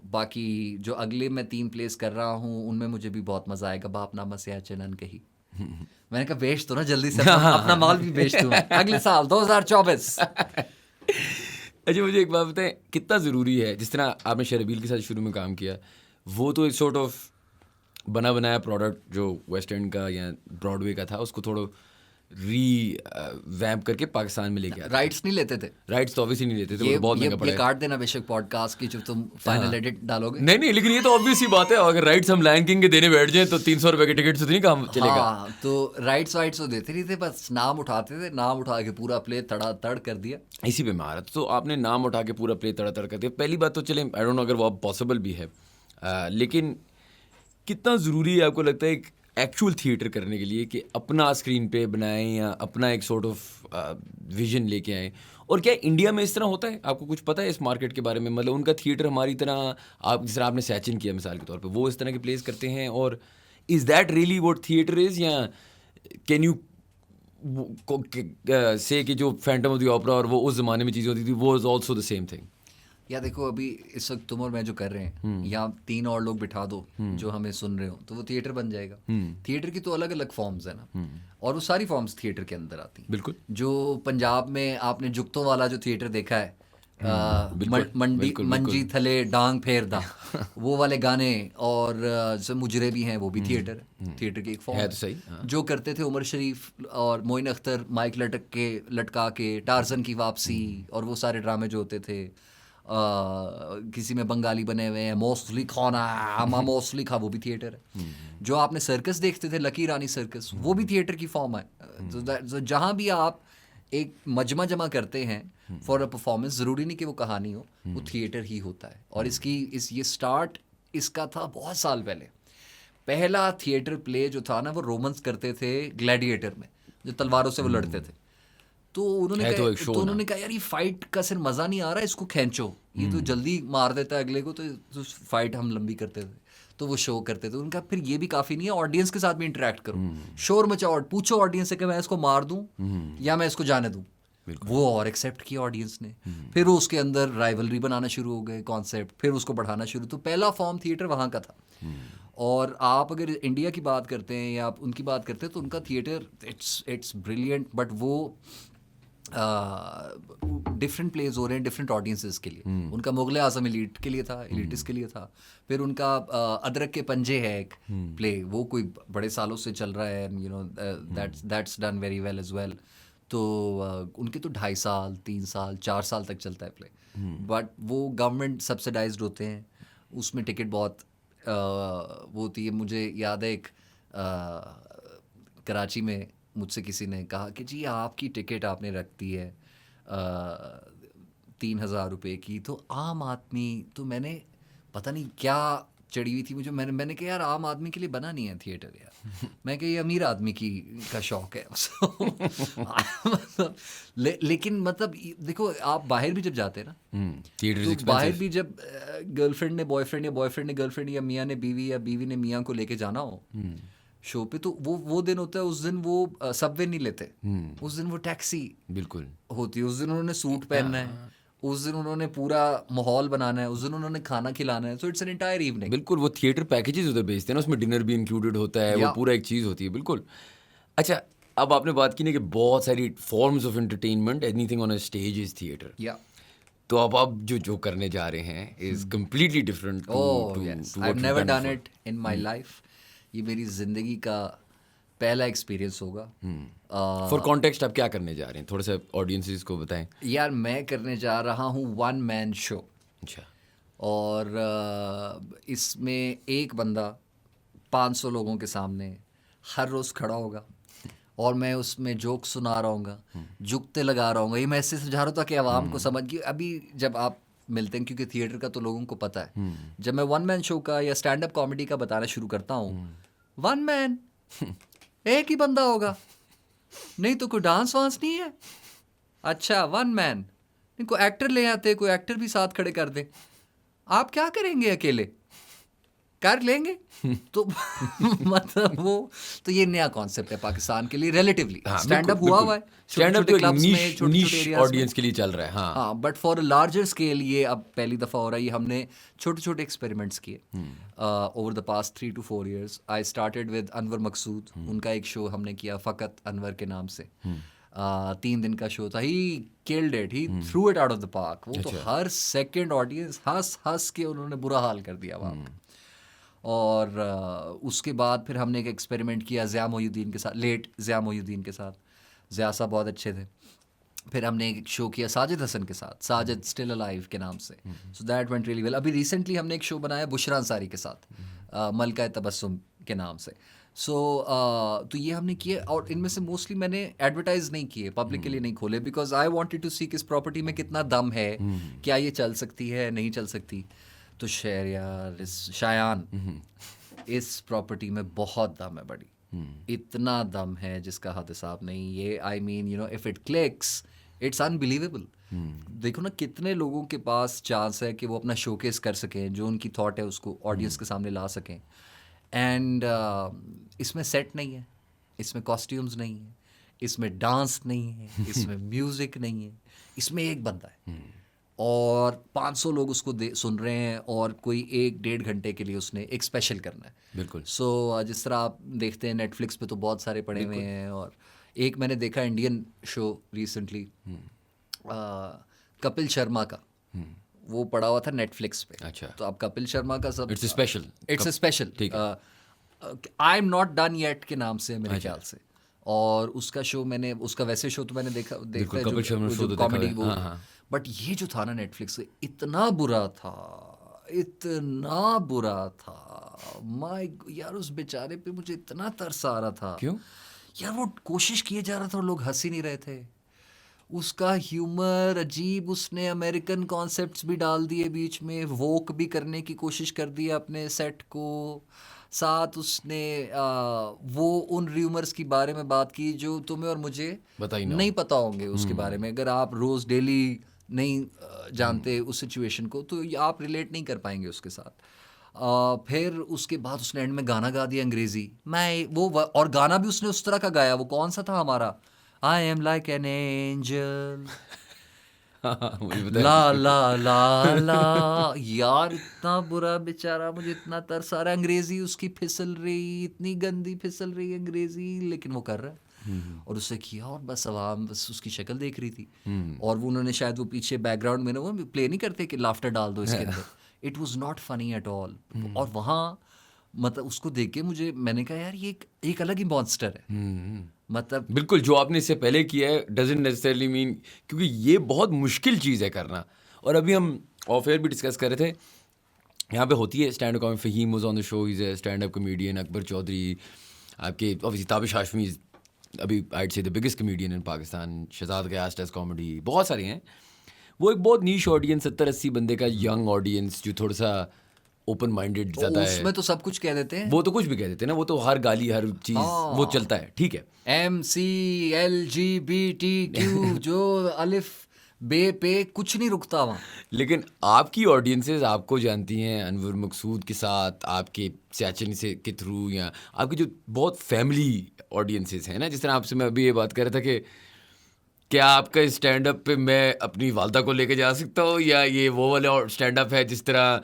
बाकी जो अगले मैं 3 प्लेस कर रहा हूँ उनमें मुझे भी बहुत मज़ा आएगा। बापनामा, सियाचिन, अनकही। मैंने कहा बेच दो ना जल्दी से, अपना माल भी बेच दूँ अगले साल 2024। अच्छा मुझे एक बात बताएं, कितना ज़रूरी है, जिस तरह आपने शर्बील के साथ शुरू में काम किया, वो तो एक सॉर्ट ऑफ बना बनाया प्रोडक्ट जो वेस्ट एंड का या ब्रॉडवे का था, उसको थोड़ा वैम्प करके पाकिस्तान में लेके आया। राइट्स नहीं लेते थे, राइट्स तो ऑब्वियसली नहीं लेते थे, वो बहुत महंगा पड़ेगा। ये काट देना बेशक पॉडकास्ट की, जो तुम फाइनल एडिट डालोगे। नहीं, लेकिन ये तो ऑब्वियस ही बात है, अगर राइट्स हम लायन किंग के देने बैठ जाएं तो 300 रुपए की टिकट से तो नहीं काम चलेगा। हाँ, तो राइट्स तो देते नहीं थे, बस नाम उठाते थे, नाम उठा के पूरा प्ले तड़ कर दिया। इसी पे मैं आ रहा था, तो आपने नाम उठा के पूरा प्ले तड़ कर दिया। पहली बात तो चले, आई डोंट नो अगर वो अब पॉसिबल भी है, लेकिन कितना ज़रूरी है आपको लगता है एक एक्चुअल थिएटर करने के लिए कि अपना स्क्रीन पे बनाएं या अपना एक सॉर्ट ऑफ विजन लेके आएँ? और क्या इंडिया में इस तरह होता है? आपको कुछ पता है इस मार्केट के बारे में? मतलब उनका थिएटर हमारी तरह, आप जिस तरह आपने सैचिन किया मिसाल के तौर पे, वो इस तरह के प्लेस करते हैं, और is that really what theatre is, या कैन यू से कि जो फैंटम ऑफ द ओपेरा और वो उस ज़माने में चीज़ें होती थी, वो is also the same thing? या देखो अभी इस वक्त तुम और मैं जो कर रहे हैं, या 3 और लोग बिठा दो जो हमें सुन रहे हो, तो वो थिएटर बन जाएगा। थिएटर की तो अलग अलग फॉर्म्स है ना, और वो सारी फॉर्म्स थिएटर के अंदर आती हैं। बिल्कुल। जो पंजाब में आपने जुगतों वाला जो थिएटर देखा है, मंजी थले डांग फेरदा, वो वाले गाने, और जो मुजरे भी हैं, वो भी थिएटर है, थिएटर की एक फॉर्म है। तो सही, हाँ। जो करते थे उमर शरीफ और मोइन अख्तर, माइक लटका के टार्जन की वापसी, और वो सारे ड्रामे जो होते थे, किसी में बंगाली बने हुए हैं, मोस्टली खाना मोस्टली खा, वो भी थिएटर है। जो आपने सर्कस देखते थे, लकी रानी सर्कस, वो भी थिएटर की फॉर्म है। तो जहाँ भी आप एक मजमा जमा करते हैं फॉर अ परफॉर्मेंस, ज़रूरी नहीं कि वो कहानी हो, वो थिएटर ही होता है। और ये स्टार्ट इसका था बहुत साल पहले। पहला थिएटर प्ले जो था ना, वो रोमन्स करते थे ग्लैडिएटर में, जो तलवारों से वो लड़ते थे। तो उन्होंने कहा यार ये फाइट का सिर्फ मज़ा नहीं आ रहा, इसको खींचो, ये तो जल्दी मार देता है अगले को, तो फाइट हम लंबी करते थे, तो वो शो करते थे। उनका फिर ये भी काफ़ी नहीं है, ऑडियंस के साथ भी इंटरेक्ट करो, शोर मचाओ, पूछो ऑडियंस से कि मैं इसको मार दूं या मैं इसको जाने दूं। वो और एक्सेप्ट किया ऑडियंस ने। फिर उसके अंदर राइवलरी बनाना शुरू हो गए कॉन्सेप्ट, फिर उसको बढ़ाना शुरू। तो पहला फॉर्म थिएटर वहाँ का था। और आप अगर इंडिया की बात करते हैं या आप उनकी बात करते हैं तो उनका थिएटर इट्स ब्रिलियंट, बट वो डिफरेंट प्लेज हो रहे हैं डिफरेंट ऑडियंसेस के लिए। उनका मुगल आजम एलीट के लिए था, एलिटिस्ट के लिए था। फिर उनका अदरक के पंजे है एक प्ले, वो कोई बड़े सालों से चल रहा है, you know that's done very well as well. तो उनके तो 2.5 साल 3 साल 4 साल तक चलता है प्ले, बट वो गवर्नमेंट सब्सिडाइज्ड होते हैं, उसमें टिकट बहुत वो होती है। मुझे याद है एक कराची में मुझसे किसी ने कहा कि जी आपकी टिकट आपने रख दी है 3,000 रुपये की, तो आम आदमी, तो मैंने पता नहीं क्या चढ़ी हुई थी मुझे, मैंने कहा यार आम आदमी के लिए बना नहीं है थिएटर यार, मैं कहा ये अमीर आदमी का शौक है। मतलब लेकिन मतलब देखो आप बाहर भी जब जाते हैं ना, थिएटर तो बाहर भी जब गर्लफ्रेंड ने बॉयफ्रेंड या बॉयफ्रेंड ने गर्लफ्रेंड या मियाँ ने बीवी या बीवी ने मियाँ को लेके जाना हो शो पे, तो वो दिन होता है, उस दिन वो सबवे नहीं लेते, उस दिन वो टैक्सी बिल्कुल होती है, उस दिन उन्होंने सूट पहनना है, उस दिन उन्होंने पूरा माहौल बनाना है, उस दिन उन्होंने खाना खिलाना है, so it's an entire evening. बिल्कुल, वो थिएटर पैकेजेस उधर बेचते हैं ना, उसमें डिनर भी इंक्लूडेड होता है, वो पूरा एक चीज़ होती है। बिल्कुल। अच्छा, अब आपने बात की ना कि बहुत सारी forms of entertainment, anything on a stage is theatre. या तो अब आप जो करने जा रहे हैं is completely different oh yes, I have never done it in my life. ये मेरी जिंदगी का पहला एक्सपीरियंस होगा। फॉर कॉन्टेक्स्ट आप क्या करने जा रहे हैं, थोड़ा सा ऑडियंसेस को बताएं। यार मैं करने जा रहा हूँ 1 मैन शो, अच्छा, और इसमें एक बंदा 500 लोगों के सामने हर रोज़ खड़ा होगा और मैं उसमें जोक सुना रहा हूँगा, जुगते लगा रहा हूँगा। ये मैं इससे समझा रहा था कि आवाम को समझ कि अभी जब आप मिलते हैं, क्योंकि थिएटर का तो लोगों को पता है, जब मैं 1 मैन शो का या स्टैंड अप कॉमेडी का बताना शुरू करता हूँ, 1 मैन एक ही बंदा होगा, नहीं तो कोई डांस वांस नहीं है। अच्छा 1 मैन, नहीं कोई एक्टर ले आते, कोई एक्टर भी साथ खड़े कर दे, आप क्या करेंगे अकेले, कर लेंगे। तो मतलब वो तो ये नया कॉन्सेप्ट है पाकिस्तान के लिए रिलेटिवली। स्टैंड अप हुआ हुआ है स्टैंड अप छोटे क्लब्स में, छोटे निश एरियाज में, ऑडियंस के लिए चल रहा है। हाँ, हाँ, but for a larger scale ये अब पहली दफ़ा हो रहा है। ये हमने छोटे छोटे एक्सपेरिमेंट्स किए over the past 3 to 4 years। I started with Anwar Maqsood, उनका एक शो हमने किया फ़कत अनवर के नाम से। 3 दिन का शो था, he killed it, he through it out of the park. वो तो हर सेकंड ऑडियंस हंस हंस के उन्होंने बुरा हाल कर दिया वहाँ पे। और उसके बाद फिर हमने एक एक्सपेरिमेंट किया ज़िया मोहिउद्दीन के साथ, लेट ज़िया मोहिउद्दीन के साथ। ज़िया साहब बहुत अच्छे थे। फिर हमने एक शो किया साजिद हसन के साथ, साजिद स्टिल अलाइव के नाम से, so that went really well. अभी रिसेंटली हमने एक शो बनाया बुशरा अंसारी के साथ, मलका तबस्सुम के नाम से। सो तो ये हमने किए, और इनमें से मोस्टली मैंने एडवर्टाइज नहीं किए, पब्लिक के लिए नहीं खोले, बिकॉज आई वांटेड टू सी किस प्रॉपर्टी में कितना दम है, क्या ये चल सकती है नहीं चल सकती। तो शेर यार इस शायान इस प्रॉपर्टी में बहुत दम है बड़ी, इतना दम है जिसका हद हिसाब नहीं। ये आई mean you know if it clicks it's unbelievable. देखो ना कितने लोगों के पास चांस है कि वो अपना शोकेस कर सकें, जो उनकी थॉट है उसको ऑडियंस के सामने ला सकें। एंड इसमें सेट नहीं है, इसमें कॉस्ट्यूम्स नहीं है, इसमें डांस नहीं है, इसमें म्यूज़िक नहीं है, इसमें एक बंदा है और 500 लोग उसको सुन रहे हैं, और कोई 1-1.5 घंटे के लिए उसने एक स्पेशल करना है। बिल्कुल। सो जिस तरह आप देखते हैं नेटफ्लिक्स पे तो बहुत सारे पड़े हुए हैं, और एक मैंने देखा Indian show recently Kapil Sharma का, वो पड़ा हुआ था नेटफ्लिक्स पे। अच्छा। तो अब कपिल शर्मा का सब it's special, it's a special, I am not done yet के नाम से मेरे ख्याल से। और उसका शो मैंने, उसका वैसे शो तो मैंने देखा है कपिल शर्मा शो तो कॉमेडी देखा वो, है, हाँ। बट ये जो था ना नेटफ्लिक्स पे, इतना बुरा था, इतना बुरा था। माय यार उस बेचारे पे मुझे इतना तरस आ रहा था। क्यों यार वो कोशिश किए जा रहा था और लोग हंस ही नहीं रहे थे। उसका ह्यूमर अजीब, उसने अमेरिकन कॉन्सेप्ट्स भी डाल दिए बीच में, वोक भी करने की कोशिश कर दी अपने सेट को। साथ उसने वो उन र्यूमर्स की बारे में बात की जो तुम्हें और मुझे नहीं पता होंगे उसके बारे में। अगर आप रोज़ डेली नहीं जानते उस सिचुएशन को, तो आप रिलेट नहीं कर पाएंगे उसके साथ। फिर उसके बाद उसने एंड में गाना गा दिया अंग्रेज़ी, मैं वो और गाना भी उसने उस तरह का गाया। वो कौन सा था हमारा, I am like an angel, मुझे पता है। ला ला ला ला यार, इतना बुरा बेचारा, मुझे इतना तरस आ रहा है। अंग्रेजी उसकी फिसल रही, इतनी गंदी फिसल रही अंग्रेजी, लेकिन वो कर रहा है। और उससे किया, और बस आवाम बस उसकी शक्ल देख रही थी। और वो उन्होंने शायद वो पीछे बैकग्राउंड में ना वो प्ले नहीं करते कि लाफ्टर डाल दो इसके अंदर, it was not funny at all. और वहाँ मतलब उसको देख के मैंने कहा यार ये एक अलग ही मॉन्स्टर है। मतलब बिल्कुल, जो आपने इससे पहले किया है डजंट नेसेसरली मीन, क्योंकि ये बहुत मुश्किल चीज़ है करना। और अभी हम ऑफ एयर भी डिस्कस कर रहे थे, यहाँ पे होती है stand up comedy, Faheem was on the show, is a stand up comedian, Akbar Chaudhry, आपके ऑब्वियसली ताबिश हाशमी, अभी I'd say the biggest comedian in Pakistan, Shehzad Ghias does comedy, बहुत सारे हैं। वो एक बहुत नीश ऑडियंस, 70-80 बंदे का यंग ऑडियंस, जो थोड़ा सा ओपन माइंडेड ज़्यादा है। उसमें तो सब कुछ कह देते हैं, वो तो कुछ भी कह देते हैं ना, वो तो हर गाली हर चीज़ वो चलता है, ठीक है। MCLGBTQ जो अलिफ बे पे कुछ नहीं रुकता वहाँ। लेकिन आपकी ऑडियंसेस आपको जानती हैं अनवर मकसूद के साथ, आपके सैचन से के थ्रू, या आपकी जो बहुत फैमिली ऑडियंसेस हैं ना, जिस तरह आपसे मैं अभी ये बात कर रहा था कि क्या आपका स्टैंड अप पे मैं अपनी वालदा को लेके जा सकता हूँ, या ये वो वाला स्टैंड अप है जिस तरह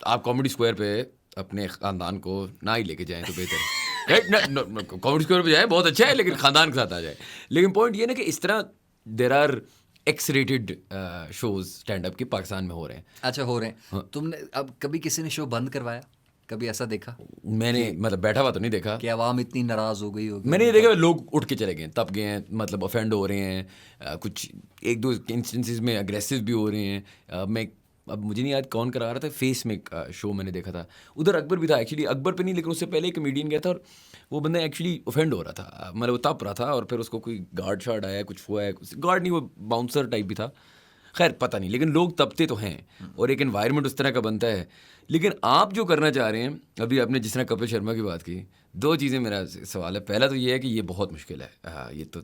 आप कॉमेडी स्क्वायर पे अपने ख़ानदान को ना ही लेके जाएं तो बेहतर है, राइट? कॉमेडी स्क्वायर पे जाए बहुत अच्छा है, लेकिन ख़ानदान के साथ आ जाए। लेकिन पॉइंट ये ना कि इस तरह there are X rated shows stand up के पाकिस्तान में हो रहे हैं। अच्छा, हो रहे हैं। तुमने अब कभी किसी ने शो बंद करवाया, कभी ऐसा देखा? मैंने मतलब बैठा हुआ तो नहीं देखा, कि अवाम इतनी नाराज हो गई होगी। मैंने ये देखा लोग उठ के चले गए, तब गए हैं, मतलब ऑफेंड हो रहे हैं, कुछ एक दो इंस्टेंसेस में अग्रेसिव भी हो रहे हैं। मैं अब मुझे नहीं याद कौन करा रहा था, फेस में शो मैंने देखा था, उधर अकबर भी था एक्चुअली, अकबर पे नहीं लेकिन उससे पहले एक कमेडियन गया था, और वो बंदा एक्चुअली ऑफेंड हो रहा था, मतलब वो तप रहा था, और फिर उसको कोई गार्ड शार्ड आया, कुछ हुआ है, गार्ड नहीं वो बाउंसर टाइप भी था, खैर पता नहीं, लेकिन लोग तपते तो हैं और एक एनवायरनमेंट उस तरह का बनता है। लेकिन आप जो करना चाह रहे हैं, अभी आपने जिस तरह कपिल शर्मा की बात की, दो चीज़ें मेरा सवाल है। पहला तो ये है कि ये बहुत मुश्किल है, हाँ, ये तो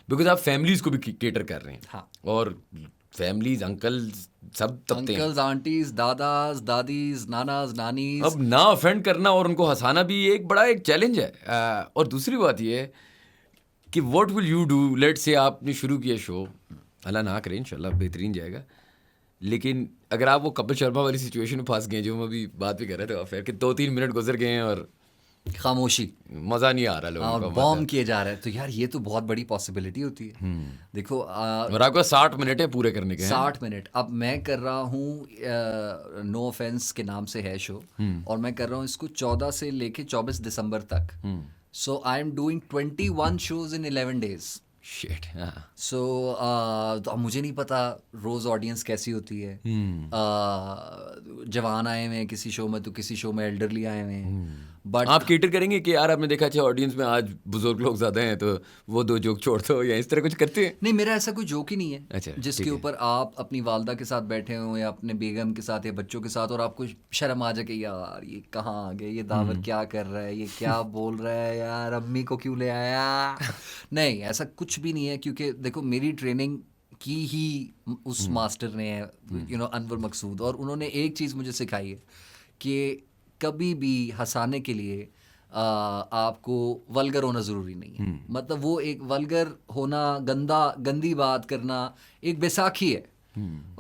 बिकॉज आप फैमिलीज़ को भी केटर कर रहे हैं। हाँ। और फैमिलीज अंकल सब तपते हैं, अंकल्स, आंटीज, दादाज, दादीज, नानाज, नानीज। अब ना ऑफेंड करना और उनको हंसाना भी एक बड़ा एक चैलेंज है। और दूसरी बात ये है कि what will you do, late से आपने शुरू किया शो, अल्लाह ना करे इंशाल्लाह बेहतरीन जाएगा, लेकिन अगर आप वो कपिल शर्मा वाली सिचुएशन में फंस गए, जो हम अभी बात भी कर रहे थे ऑफेयर, कि 2-3 मिनट गुजर गए हैं और खामोशी, मज़ा नहीं आ रहा लोगों और को, बॉम्ब किए जा रहे हैं, तो यार ये तो बहुत बड़ी पॉसिबिलिटी होती है। देखो और आपका 60 मिनट है पूरे करने के हैं। 60 मिनट अब मैं कर रहा हूँ, नो ऑफेंस के नाम से है शो, और मैं कर रहा हूँ इसको 14 से लेके 24 दिसंबर तक। So I am doing 21 shows in 11 days. Shit, हाँ। सो तो अब मुझे नहीं पता रोज़ ऑडियंस कैसी होती है। जवान आए हुए हैं किसी शो में, तो किसी शो में एल्डरली आए हुए हैं, बट आप केटर करेंगे कि यार आपने देखा अच्छा ऑडियंस में आज बुजुर्ग लोग ज़्यादा हैं तो वो 2 जोक छोड़ दो, या इस तरह कुछ करते हैं? नहीं, मेरा ऐसा कोई जोक ही नहीं है अच्छा, जिसके ठीक है। ऊपर आप अपनी वालदा के साथ बैठे हो या अपने बेगम के साथ या बच्चों के साथ और आपको शर्म आ जाए कि यार ये कहाँ आ गए, ये दावर क्या कर रहा है, ये क्या बोल रहा है यार, अम्मी को क्यों ले आया। नहीं, ऐसा कुछ भी नहीं है, क्योंकि देखो मेरी ट्रेनिंग की ही उस मास्टर ने है, अनवर मकसूद, और उन्होंने एक चीज़ मुझे सिखाई है कि कभी भी हंसाने के लिए आपको वल्गर होना ज़रूरी नहीं है। मतलब वो एक वल्गर होना, गंदी बात करना एक बैसाखी है।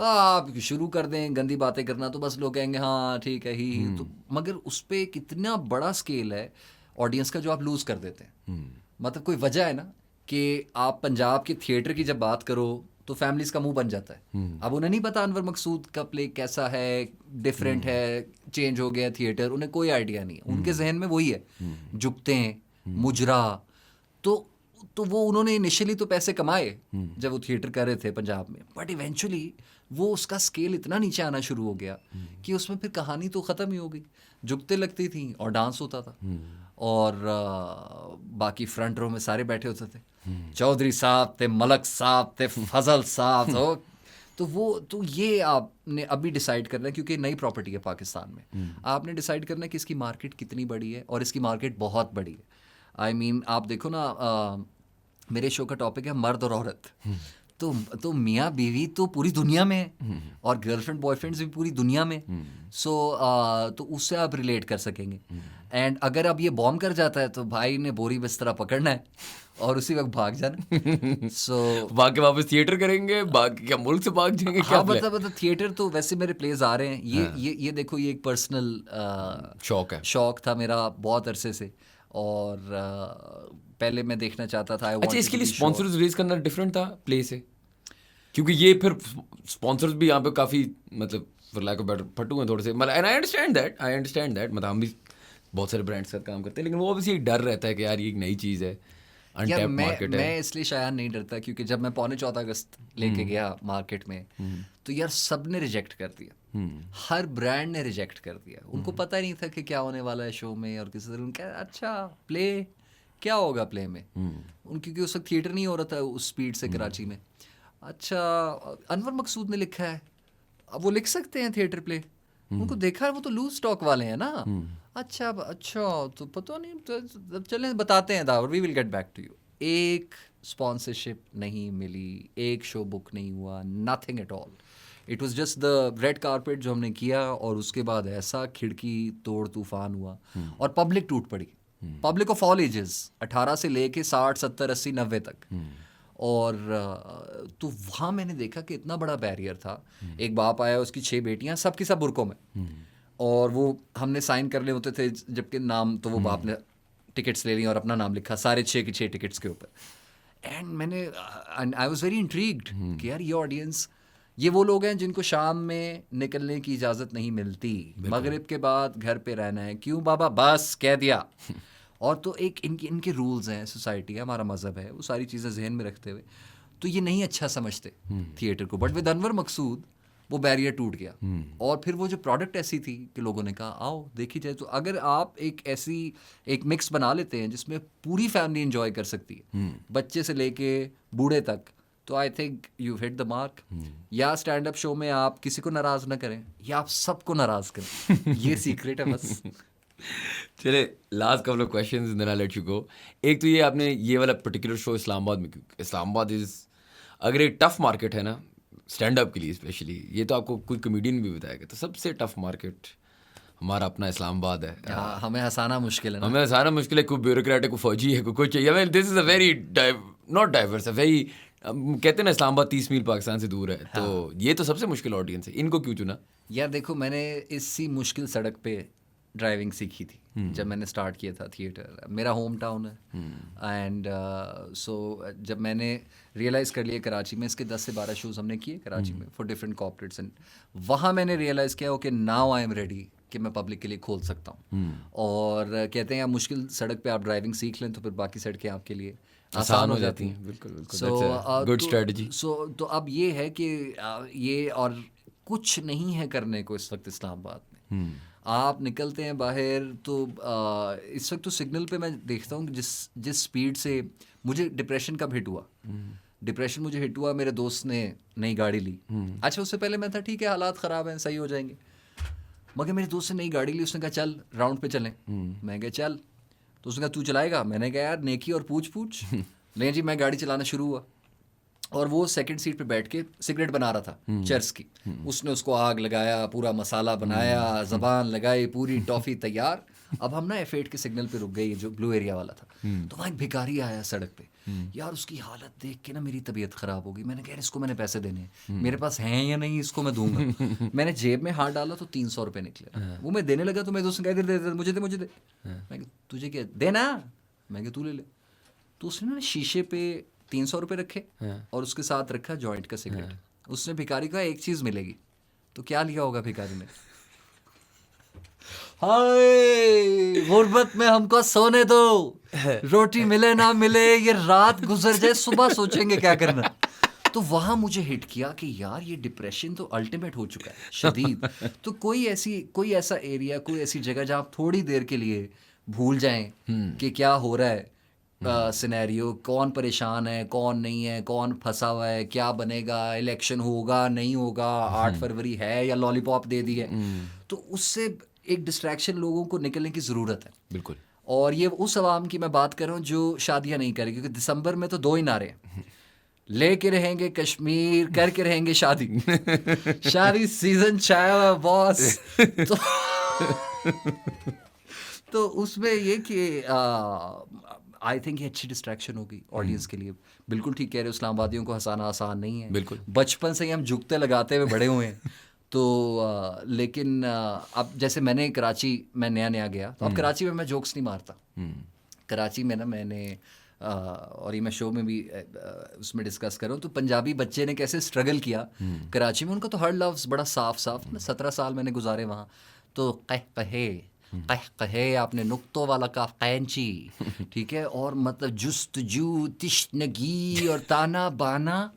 आप शुरू कर दें गंदी बातें करना तो बस लोग कहेंगे हाँ ठीक है ही, तो मगर उस पर एक इतना बड़ा स्केल है ऑडियंस का जो आप लूज़ कर देते हैं। मतलब कोई वजह है ना कि आप पंजाब के थिएटर की जब बात करो तो फैमिलीज का मुंह बन जाता है। अब उन्हें नहीं पता अनवर मकसूद का प्ले कैसा है, डिफरेंट है, चेंज हो गया थिएटर, उन्हें कोई आइडिया नहीं है। उनके जहन में वही है, झुकते हैं, मुजरा। तो वो उन्होंने इनिशियली तो पैसे कमाए जब वो थिएटर कर रहे थे पंजाब में, बट इवेंचुअली वो उसका स्केल इतना नीचे आना शुरू हो गया कि उसमें फिर कहानी तो ख़त्म ही हो गई। झुकते लगती थी और डांस होता था, और बाकी फ्रंट रो में सारे बैठे होते थे, चौधरी साहब थे, मलक साहब थे, फजल साहब। तो ये आपने अभी डिसाइड करना है, क्योंकि नई प्रॉपर्टी है पाकिस्तान में, आपने डिसाइड करना है कि इसकी मार्केट कितनी बड़ी है, और इसकी मार्केट बहुत बड़ी है। आई मीन आप देखो ना, मेरे शो का टॉपिक है मर्द और औरत, तो मियाँ बीवी तो पूरी दुनिया में है, और गर्लफ्रेंड बॉयफ्रेंड्स भी पूरी दुनिया में। तो उससे आप रिलेट कर सकेंगे। एंड अगर अब ये बॉम्ब कर जाता है तो भाई ने बोरी बिस्तरा पकड़ना है और उसी वक्त भाग जाना। सो भाग के वापस थिएटर करेंगे, भाग के क्या मुल्क से भाग जाएंगे, क्या हाँ, मतलब थिएटर तो वैसे मेरे प्लेज आ रहे हैं। ये देखो, ये एक पर्सनल शौक है। शौक था मेरा बहुत अरसे से, और पहले मैं देखना चाहता था। अच्छा, इसके लिए स्पॉन्सर्स रेज करना डिफरेंट था प्ले से, क्योंकि ये फिर स्पॉन्सर्स भी यहाँ पे काफ़ी मतलब फॉर लैक ऑफ बेटर फटू हैं थोड़े से, मतलब एंड आई अंडरस्टैंड दैट, मतलब हम भी बहुत सारे ब्रांड्स के साथ काम करते हैं, लेकिन वो ऑब्वियसली एक डर रहता है कि यार ये एक नई चीज़ है, यार अनटैप्ड मार्केट है। मैं इसलिए शायद नहीं डरता, क्योंकि जब मैं 14 अगस्त लेके गया मार्केट में, तो यार सब ने रिजेक्ट कर दिया, हर ब्रांड ने रिजेक्ट कर दिया। उनको पता ही नहीं था कि क्या होने वाला है शो में, और किसी तरह उनका अच्छा प्ले क्या होगा प्ले में, क्योंकि उस वक्त थिएटर नहीं हो रहा था उस स्पीड से कराची में। अच्छा, अनवर मकसूद ने लिखा है, अब वो लिख सकते हैं थिएटर प्ले, उनको देखा है, वो तो लूज स्टॉक वाले हैं ना। अच्छा तो पता नहीं, तो चलें बताते हैं Dawar, we will get back to you. एक स्पॉन्सरशिप नहीं मिली, एक शो बुक नहीं हुआ, nothing at all. It was just the red carpet जो हमने किया, और उसके बाद ऐसा खिड़की तोड़ तूफान हुआ, और पब्लिक टूट पड़ी, पब्लिक ऑफ ऑल एजेस, 18 से लेके 60 70 80 90 तक। और तो वहाँ मैंने देखा कि इतना बड़ा बैरियर था। एक बाप आया, उसकी 6 बेटियां, सबकी सब बुरकों में, और वो हमने साइन करने होते थे, जबकि नाम तो वो बाप ने टिकट्स ले ली और अपना नाम लिखा सारे 6 की 6 टिकट्स के ऊपर। And I was very intrigued कि यार ये ऑडियंस, ये वो लोग हैं जिनको शाम में निकलने की इजाज़त नहीं मिलती, मगरिब के बाद घर पे रहना है। क्यों बाबा, बस कह दिया। और तो एक इनके रूल्स हैं, सोसाइटी है, हमारा मज़हब है, वो सारी चीज़ें जहन में रखते हुए तो ये नहीं अच्छा समझते थिएटर को। बट विद अनवर मकसूद वो बैरियर टूट गया, और फिर वो जो प्रोडक्ट ऐसी थी कि लोगों ने कहा आओ देखी जाए। तो अगर आप एक मिक्स बना लेते हैं जिसमें पूरी फैमिली एंजॉय कर सकती है, बच्चे से लेके बूढ़े तक, तो I think you hit the mark. या स्टैंड अप शो में आप किसी को नाराज़ ना करें, या आप सबको नाराज़ करें, ये सीक्रेट है बस। चले, last couple of questions then I let you go. एक तो ये आपने ये वाला पर्टिकुलर शो इस्लामाबाद में, क्योंकि इस्लामाबाद इज़ अगर एक टफ मार्केट है ना स्टैंड अप के लिए स्पेशली, ये तो आपको कोई कमेडियन भी बताएगा, तो सबसे टफ मार्केट हमारा अपना इस्लामाबाद है। हमें हंसाना मुश्किल है ना, हमें हंसाना मुश्किल है, कोई ब्यूरोक्रेट है, कोई फौजी है, कोई चाहिए। I mean this is a very not diverse, a very, कहते हैं ना इस्लामाबाद 30 मील पाकिस्तान से दूर है, तो ये तो सबसे मुश्किल ऑडियंस है। इनको क्यों चुना? यार देखो, मैंने इसी मुश्किल सड़क पे ड्राइविंग सीखी थी जब मैंने स्टार्ट किया था थिएटर। मेरा होम टाउन है, एंड सो जब मैंने रियलाइज़ कर लिया कहराची में, इसके 10 से 12 शोज़ हमने किए कराची में फॉर डिफरेंट कॉर्पोरेट्स, एंड वहाँ मैंने रियलाइज़ किया okay now I am ready कि मैं पब्लिक के लिए खोल सकता हूँ। और कहते हैं आप मुश्किल सड़क पे आप ड्राइविंग सीख लें तो फिर बाकी सड़कें आपके लिए आसान हो जाती हैं। बिल्कुल बिल्कुल, सो गुड स्ट्रेटजी। तो अब ये है कि ये और कुछ नहीं है करने को इस वक्त इस्लामाबाद में। आप निकलते हैं बाहर तो इस वक्त तो सिग्नल पे मैं देखता हूँ कि जिस स्पीड से मुझे डिप्रेशन कब हिट हुआ, डिप्रेशन मुझे हिट हुआ, मेरे दोस्त ने नई गाड़ी ली। अच्छा, उससे पहले मैं था ठीक है हालात ख़राब हैं, सही हो जाएंगे, मगर मेरे दोस्त ने नई गाड़ी ली, उसने कहा चल राउंड पे चलें। मैं कहा चल, तो उसने कहा तू चलाएगा? मैंने कहा यार नेकी और पूछ नहीं जी। मैं गाड़ी चलाना शुरू हुआ, और वो सेकंड सीट पे बैठ के सिगरेट बना रहा था चर्स की। उसने उसको आग लगाया, पूरा मसाला बनाया, ज़बान लगाई, पूरी टॉफ़ी तैयार। अब हम ना F8 के सिग्नल पे रुक गए, जो ब्लू एरिया वाला था, तो वहाँ एक भिखारी आया सड़क पे। यार उसकी हालत देख के ना मेरी तबीयत ख़राब हो गई। मैंने कहा इसको मैंने पैसे देने हैं, मेरे पास हैं या नहीं, इसको मैं दूंगा। मैंने जेब में हाथ डाला तो 300 रुपये निकले। वो मैं देने लगा तो मैं दोस्त कह दे मुझे दे। मैं तुझे क्या देना? मैं तू ले ले। तो उसने ना शीशे पे 300 रुपये रखे, और उसके साथ रखा जॉइंट का सिगरेट। उसने भिखारी कहा एक चीज़ मिलेगी। तो क्या लिया होगा भिखारी ने? हाय गुर्बत में हमको सोने दो, रोटी मिले ना मिले, ये रात गुजर जाए, सुबह सोचेंगे क्या करना। तो वहाँ मुझे हिट किया कि यार ये डिप्रेशन तो अल्टीमेट हो चुका है, शदीद। तो कोई ऐसा एरिया, कोई ऐसी जगह जहाँ आप थोड़ी देर के लिए भूल जाएं कि क्या हो रहा है, सिनेरियो, कौन परेशान है, कौन नहीं है, कौन फंसा हुआ है, क्या बनेगा, इलेक्शन होगा नहीं होगा, 8 फरवरी है या लॉलीपॉप दे दी है। तो उससे एक डिस्ट्रैक्शन लोगों को निकलने की ज़रूरत है। बिल्कुल। और ये उस आवाम की मैं बात कर रहा हूँ जो शादियाँ नहीं करेगी, क्योंकि दिसंबर में तो 2 ही नारे हैं, लेके रहेंगे कश्मीर, करके रहेंगे शादी। शादी सीजन छाया बॉस। तो उसमें ये कि आई थिंक ये अच्छी डिस्ट्रैक्शन होगी ऑडियंस के लिए। बिल्कुल ठीक कह रहे हो, इस्लामाबादियों को हंसाना आसान नहीं है। बिल्कुल। बचपन से ही हम झुकते लगाते हुए बड़े हुए हैं। तो लेकिन अब जैसे मैंने कराची में नया गया, तो अब कराची में मैं जोक्स नहीं मारता। कराची में ना मैंने और ये मैं शो में भी उसमें डिस्कस कर रहा हूँ, तो पंजाबी बच्चे ने कैसे स्ट्रगल किया कराची में। उनका तो हर लफ्ज़ बड़ा साफ साफ, 17 साल मैंने गुजारे वहाँ। तो कहे आपने नुक्तों वाला का कैंची, ठीक है, और मतलब जुस्तजू तिश्नगी और ताना बाना।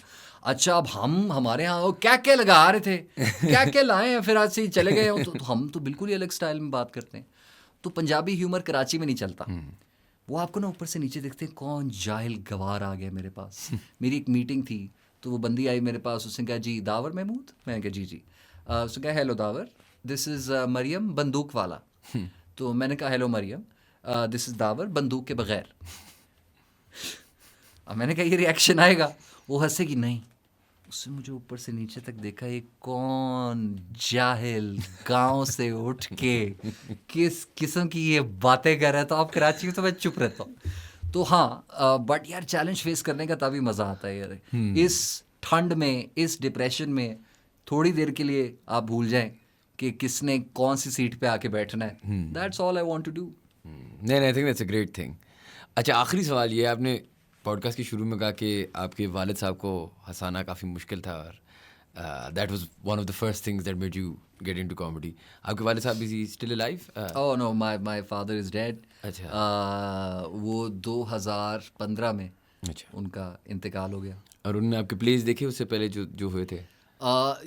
अच्छा, अब हमारे यहाँ क्या लगा रहे थे, क्या लाए हैं, फिर आज से ही चले गए हो। तो हम तो बिल्कुल ही अलग स्टाइल में बात करते हैं। तो पंजाबी ह्यूमर कराची में नहीं चलता। वो आपको ना ऊपर से नीचे देखते हैं, कौन जाहिल गवार आ गया मेरे पास। मेरी एक मीटिंग थी, तो वो बंदी आई मेरे पास, उसने कहा जी दावर महमूद। मैंने कहा जी। उसने कहा hello Dawar, this is Mariam बंदूक वाला। तो मैंने कहा hello Mariam, this is Dawar बंदूक के बगैर। अब मैंने कहा ये रिएक्शन आएगा, वो हंसेगी नहीं। उसने मुझे ऊपर से नीचे तक देखा, ये कौन जाहिल गांव से उठ के किस किस्म की ये बातें कर रहा है। तो आप कराची में, तो मैं चुप रहता हूँ। तो हाँ, बट यार चैलेंज फेस करने का तभी मज़ा आता है यार। इस ठंड में, इस डिप्रेशन में थोड़ी देर के लिए आप भूल जाएं कि किसने कौन सी सीट पे आके बैठना है। That's all I want to do. नहीं, I think that's a great thing. अच्छा, आखिरी सवाल ये, आपने पॉडकास्ट के शुरू में कहा कि आपके वालिद साहब को हंसाना काफ़ी मुश्किल था, और that was one of the first things that made you get into comedy. आपके वालिद साहब is still alive? Oh no, my father is dead. अच्छा। वो 2015 में अच्छा। उनका इंतकाल हो गया। और उन्होंने आपके प्लेस देखे उससे पहले जो हुए थे?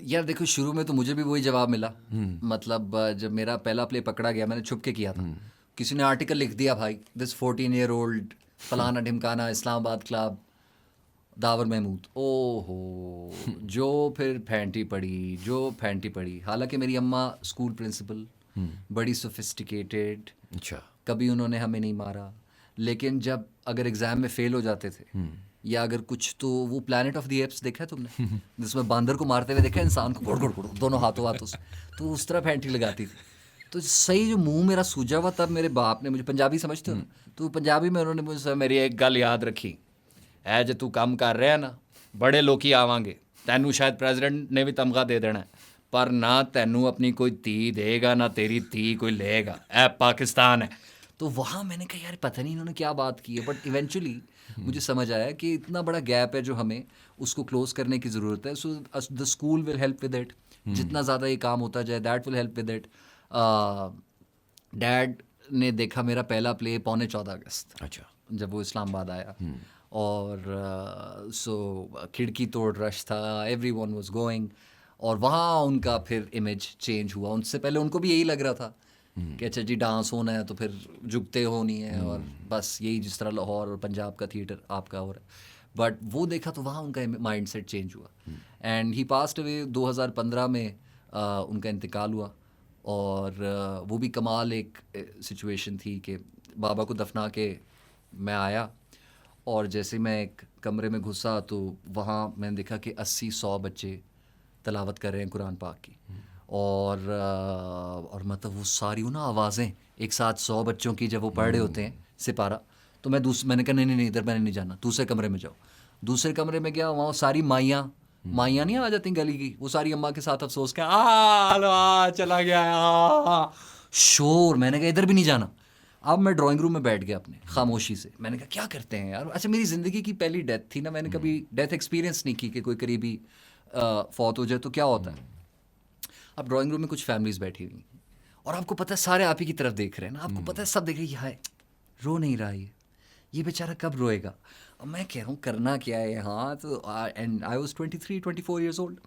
यार देखो, शुरू में तो मुझे भी वही जवाब मिला। मतलब जब मेरा पहला प्ले पकड़ा गया, मैंने छुप के किया था। किसी ने आर्टिकल लिख दिया, भाई दिस 14-year-old फलाना ढिमकाना इस्लामाबाद क्लब दावर महमूद। ओहो, जो फिर फैंटी पड़ी। हालांकि मेरी अम्मा स्कूल प्रिंसिपल, बड़ी सोफिस्टिकेटेड। अच्छा। कभी उन्होंने हमें नहीं मारा, लेकिन जब अगर एग्ज़ाम में फेल हो जाते थे या अगर कुछ, तो वो प्लैनेट ऑफ द एप्स देखा है तुमने, जिसमें बांदर को मारते हुए देखा है, इंसान को घुड़ घुड़ दोनों हाथों से, तो उस तरह फैंटी लगाती थी। तो सही जो मुंह मेरा सूजा हुआ, तब मेरे बाप ने मुझे, पंजाबी समझते हो ना, तो पंजाबी में उन्होंने मुझसे मेरी एक गल याद रखी है, जो तू काम कर रहा है ना, बड़े लोग ही आवांगे, तैनू शायद प्रेजिडेंट ने भी तमगा दे देना है, पर ना तैनू अपनी कोई धी देगा, ना तेरी धी कोई लेगा, ऐ पाकिस्तान है। तो वहाँ मैंने कहा यार पता नहीं इन्होंने क्या बात की है, बट इवेंचुअली मुझे समझ आया कि इतना बड़ा गैप है जो हमें उसको क्लोज करने की ज़रूरत है। So the school will help with it. जितना ज़्यादा ये काम होता जाए, that will help with it. Dad ने देखा मेरा पहला प्ले 14 अगस्त, अच्छा, जब वो इस्लामाबाद आया, और सो खिड़की तोड़ रश था, एवरीवन वाज गोइंग, और वहाँ उनका फिर इमेज चेंज हुआ। उनसे पहले उनको भी यही लग रहा था कि अच्छा जी डांस होना है तो फिर झुकते होनी है, और बस यही जिस तरह लाहौर और पंजाब का थिएटर आपका हो रहा है। बट वो देखा तो वहाँ उनका माइंड सेट चेंज हुआ, एंड ही पास्ड अवे 2015 में। उनका इंतकाल हुआ, और वो भी कमाल एक सिचुएशन थी कि बाबा को दफना के मैं आया, और जैसे मैं एक कमरे में घुसा तो वहाँ मैंने देखा कि 80-100 बच्चे तलावत कर रहे हैं कुरान पाक की, और मतलब वो सारी ना आवाज़ें एक साथ 100 बच्चों की जब वो पढ़ रहे होते हैं सिपारा, तो मैंने कहा नहीं इधर मैंने नहीं जाना, दूसरे कमरे में जाओ। दूसरे कमरे में गया, वहाँ सारी माइयाँ नहीं आ जाती गली की, वो सारी अम्मा के साथ अफसोस के चला गया शोर। मैंने कहा इधर भी नहीं जाना। अब मैं ड्राइंग रूम में बैठ गया अपने खामोशी से। मैंने कहा क्या करते हैं यार। अच्छा, मेरी ज़िंदगी की पहली डेथ थी ना, मैंने कभी डेथ एक्सपीरियंस नहीं की कि कोई करीबी फौत हो जाए तो क्या होता है। अब ड्राइंग रूम में कुछ फैमिलीज बैठी हुई, और आपको पता है सारे आप ही की तरफ देख रहे हैं ना, आपको पता है सब देख रहे हैं, रो नहीं रहा ये बेचारा कब रोएगा। अब मैं कह रहा हूँ करना क्या है यहाँ। तो and I was 23-24 years old,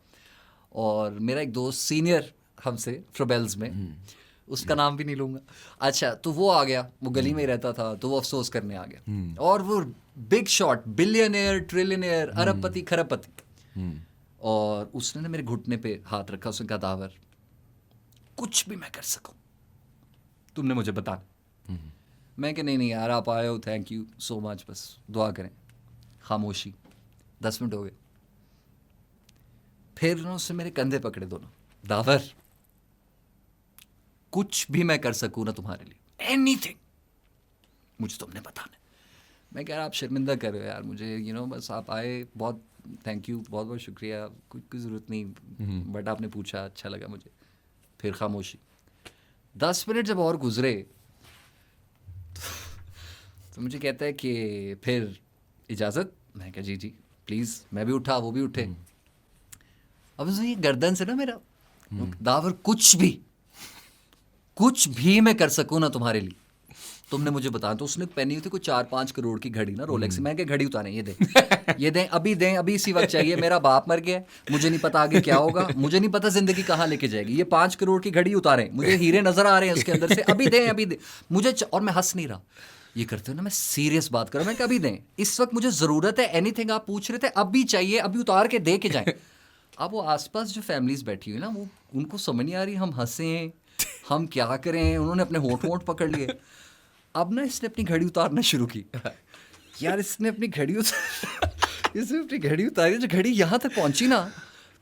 और मेरा एक दोस्त सीनियर हमसे फ्रोबेल्स में, उसका नाम भी नहीं लूँगा। अच्छा, तो वो आ गया, वो गली में ही रहता था, तो वो अफसोस करने आ गया, और वो बिग शॉट, बिलियनियर, ट्रिलियनियर, अरबपति, खरबपति, और उसने ना मेरे घुटने पे हाथ रखा। उसने कहा दावर, कुछ भी मैं कर सकूं तुमने मुझे बताना। मैं कि नहीं यार आप आए हो, थैंक यू सो मच, बस दुआ करें। खामोशी। 10 मिनट हो गए, फिर उसने मेरे कंधे पकड़े दोनों। दावर, कुछ भी मैं कर सकूं ना तुम्हारे लिए, एनीथिंग, मुझे तुमने बताना। मैं कह रहा आप शर्मिंदा कर रहे हो यार मुझे, बस आप आए, बहुत थैंक यू, बहुत बहुत शुक्रिया, कोई ज़रूरत नहीं, बट आपने पूछा, अच्छा लगा मुझे। फिर खामोशी। 10 मिनट जब और गुजरे तो मुझे कहता है कि फिर इजाज़त। मैं कहा जी जी प्लीज़। मैं भी उठा, वो भी उठे। अब उसने ये गर्दन से ना मेरा दावर, कुछ भी मैं कर सकूँ ना तुम्हारे लिए, तुमने मुझे बता। तो उसने पहनी हुई थी कोई 4-5 करोड़ की घड़ी ना, रोलेक्स। मैं क्या घड़ी उतारें, ये दें अभी इसी वक्त चाहिए। मेरा बाप मर गया, मुझे नहीं पता आगे क्या होगा, मुझे नहीं पता जिंदगी कहाँ लेके जाएगी। ये 5 करोड़ की घड़ी उतारें, मुझे हीरे नजर आ रहे हैं उसके अंदर से, अभी दें मुझे। और मैं हंस नहीं रहा, ये करते हो ना, मैं सीरियस बात कर रहा हूँ। मैं कभी दें, इस वक्त मुझे ज़रूरत है। एनीथिंग आप पूछ रहे थे, अभी चाहिए, अभी उतार के दे के जाएं। अब वो आसपास जो फैमिलीज बैठी हुई ना, वो उनको समझ नहीं आ रही हम हंसें, हम क्या करें। उन्होंने अपने होंठ पकड़ लिए। अब ना इसने अपनी घड़ी उतारना शुरू की। यार इसने अपनी घड़ी उतारी, जो घड़ी यहाँ तक पहुंची ना,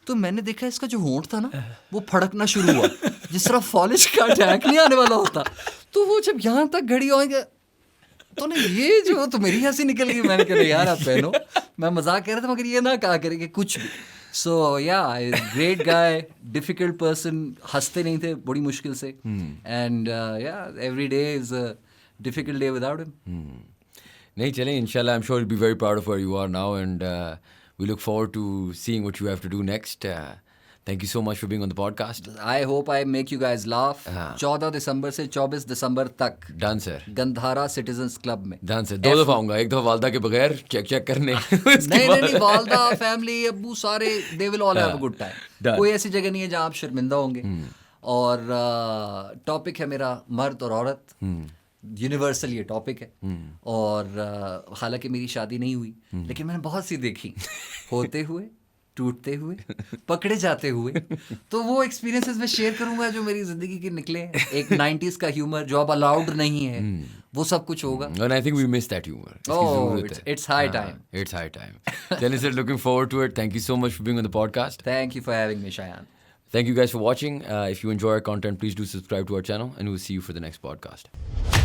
तो मैंने देखा इसका जो होंठ था ना, वो फड़कना शुरू हुआ, जिस तरह फॉलिश का अटैक नहीं आने वाला होता। तो वो जब यहाँ तक घड़ी आएगा तो ना, ये जो तो मेरी हंसी निकल गई। मैंने कहा यार आप पहनो, मैं मजाक कर रहा था, मगर ये ना कहा करेंगे कुछ भी। सो या ग्रेट गाय, डिफिकल्ट पर्सन, हंसते नहीं थे बड़ी मुश्किल से। And yeah every day is a difficult day without him. नहीं चलें, इंशाल्लाह I am sure will be very proud of where you are now and we look forward to seeing what you have to do next. Thank you so much for being on the podcast. I hope I make you guys laugh. 14 दिसंबर से 24 दिसंबर तक done sir, Gandhara citizens club में। Done sir. 2 दफ़ा आऊँगा, एक दफ़ा वालदा के बगैर चेक करने। नहीं, वालदा, फैमिली, अब्बू, सारे, they will all have a good time. कोई ऐसी जगह नहीं है जहाँ आप शर्मिंदा होंगे। और टॉपिक है मेरा मर्द और औरत, यूनिवर्सल ये टॉपिक है। और हालांकि मेरी शादी नहीं हुई, लेकिन मैंने बहुत सी देखी, होते हुए, टूटते हुए, पकड़े जाते हुए। तो वो एक्सपीरियंसेस मैं शेयर करूंगा जो मेरी जिंदगी के निकले। एक 90s का ह्यूमर जो अब अलाउड नहीं है, वो सब कुछ होगा। And I think we miss that humor. It's high time. It's high time. Jenny sir, looking forward to it. Thank you so much for being on the podcast. Thank you for having me, Shayan. Thank you guys for watching. If you enjoy our content, please do subscribe to our channel and we'll see you for the next podcast.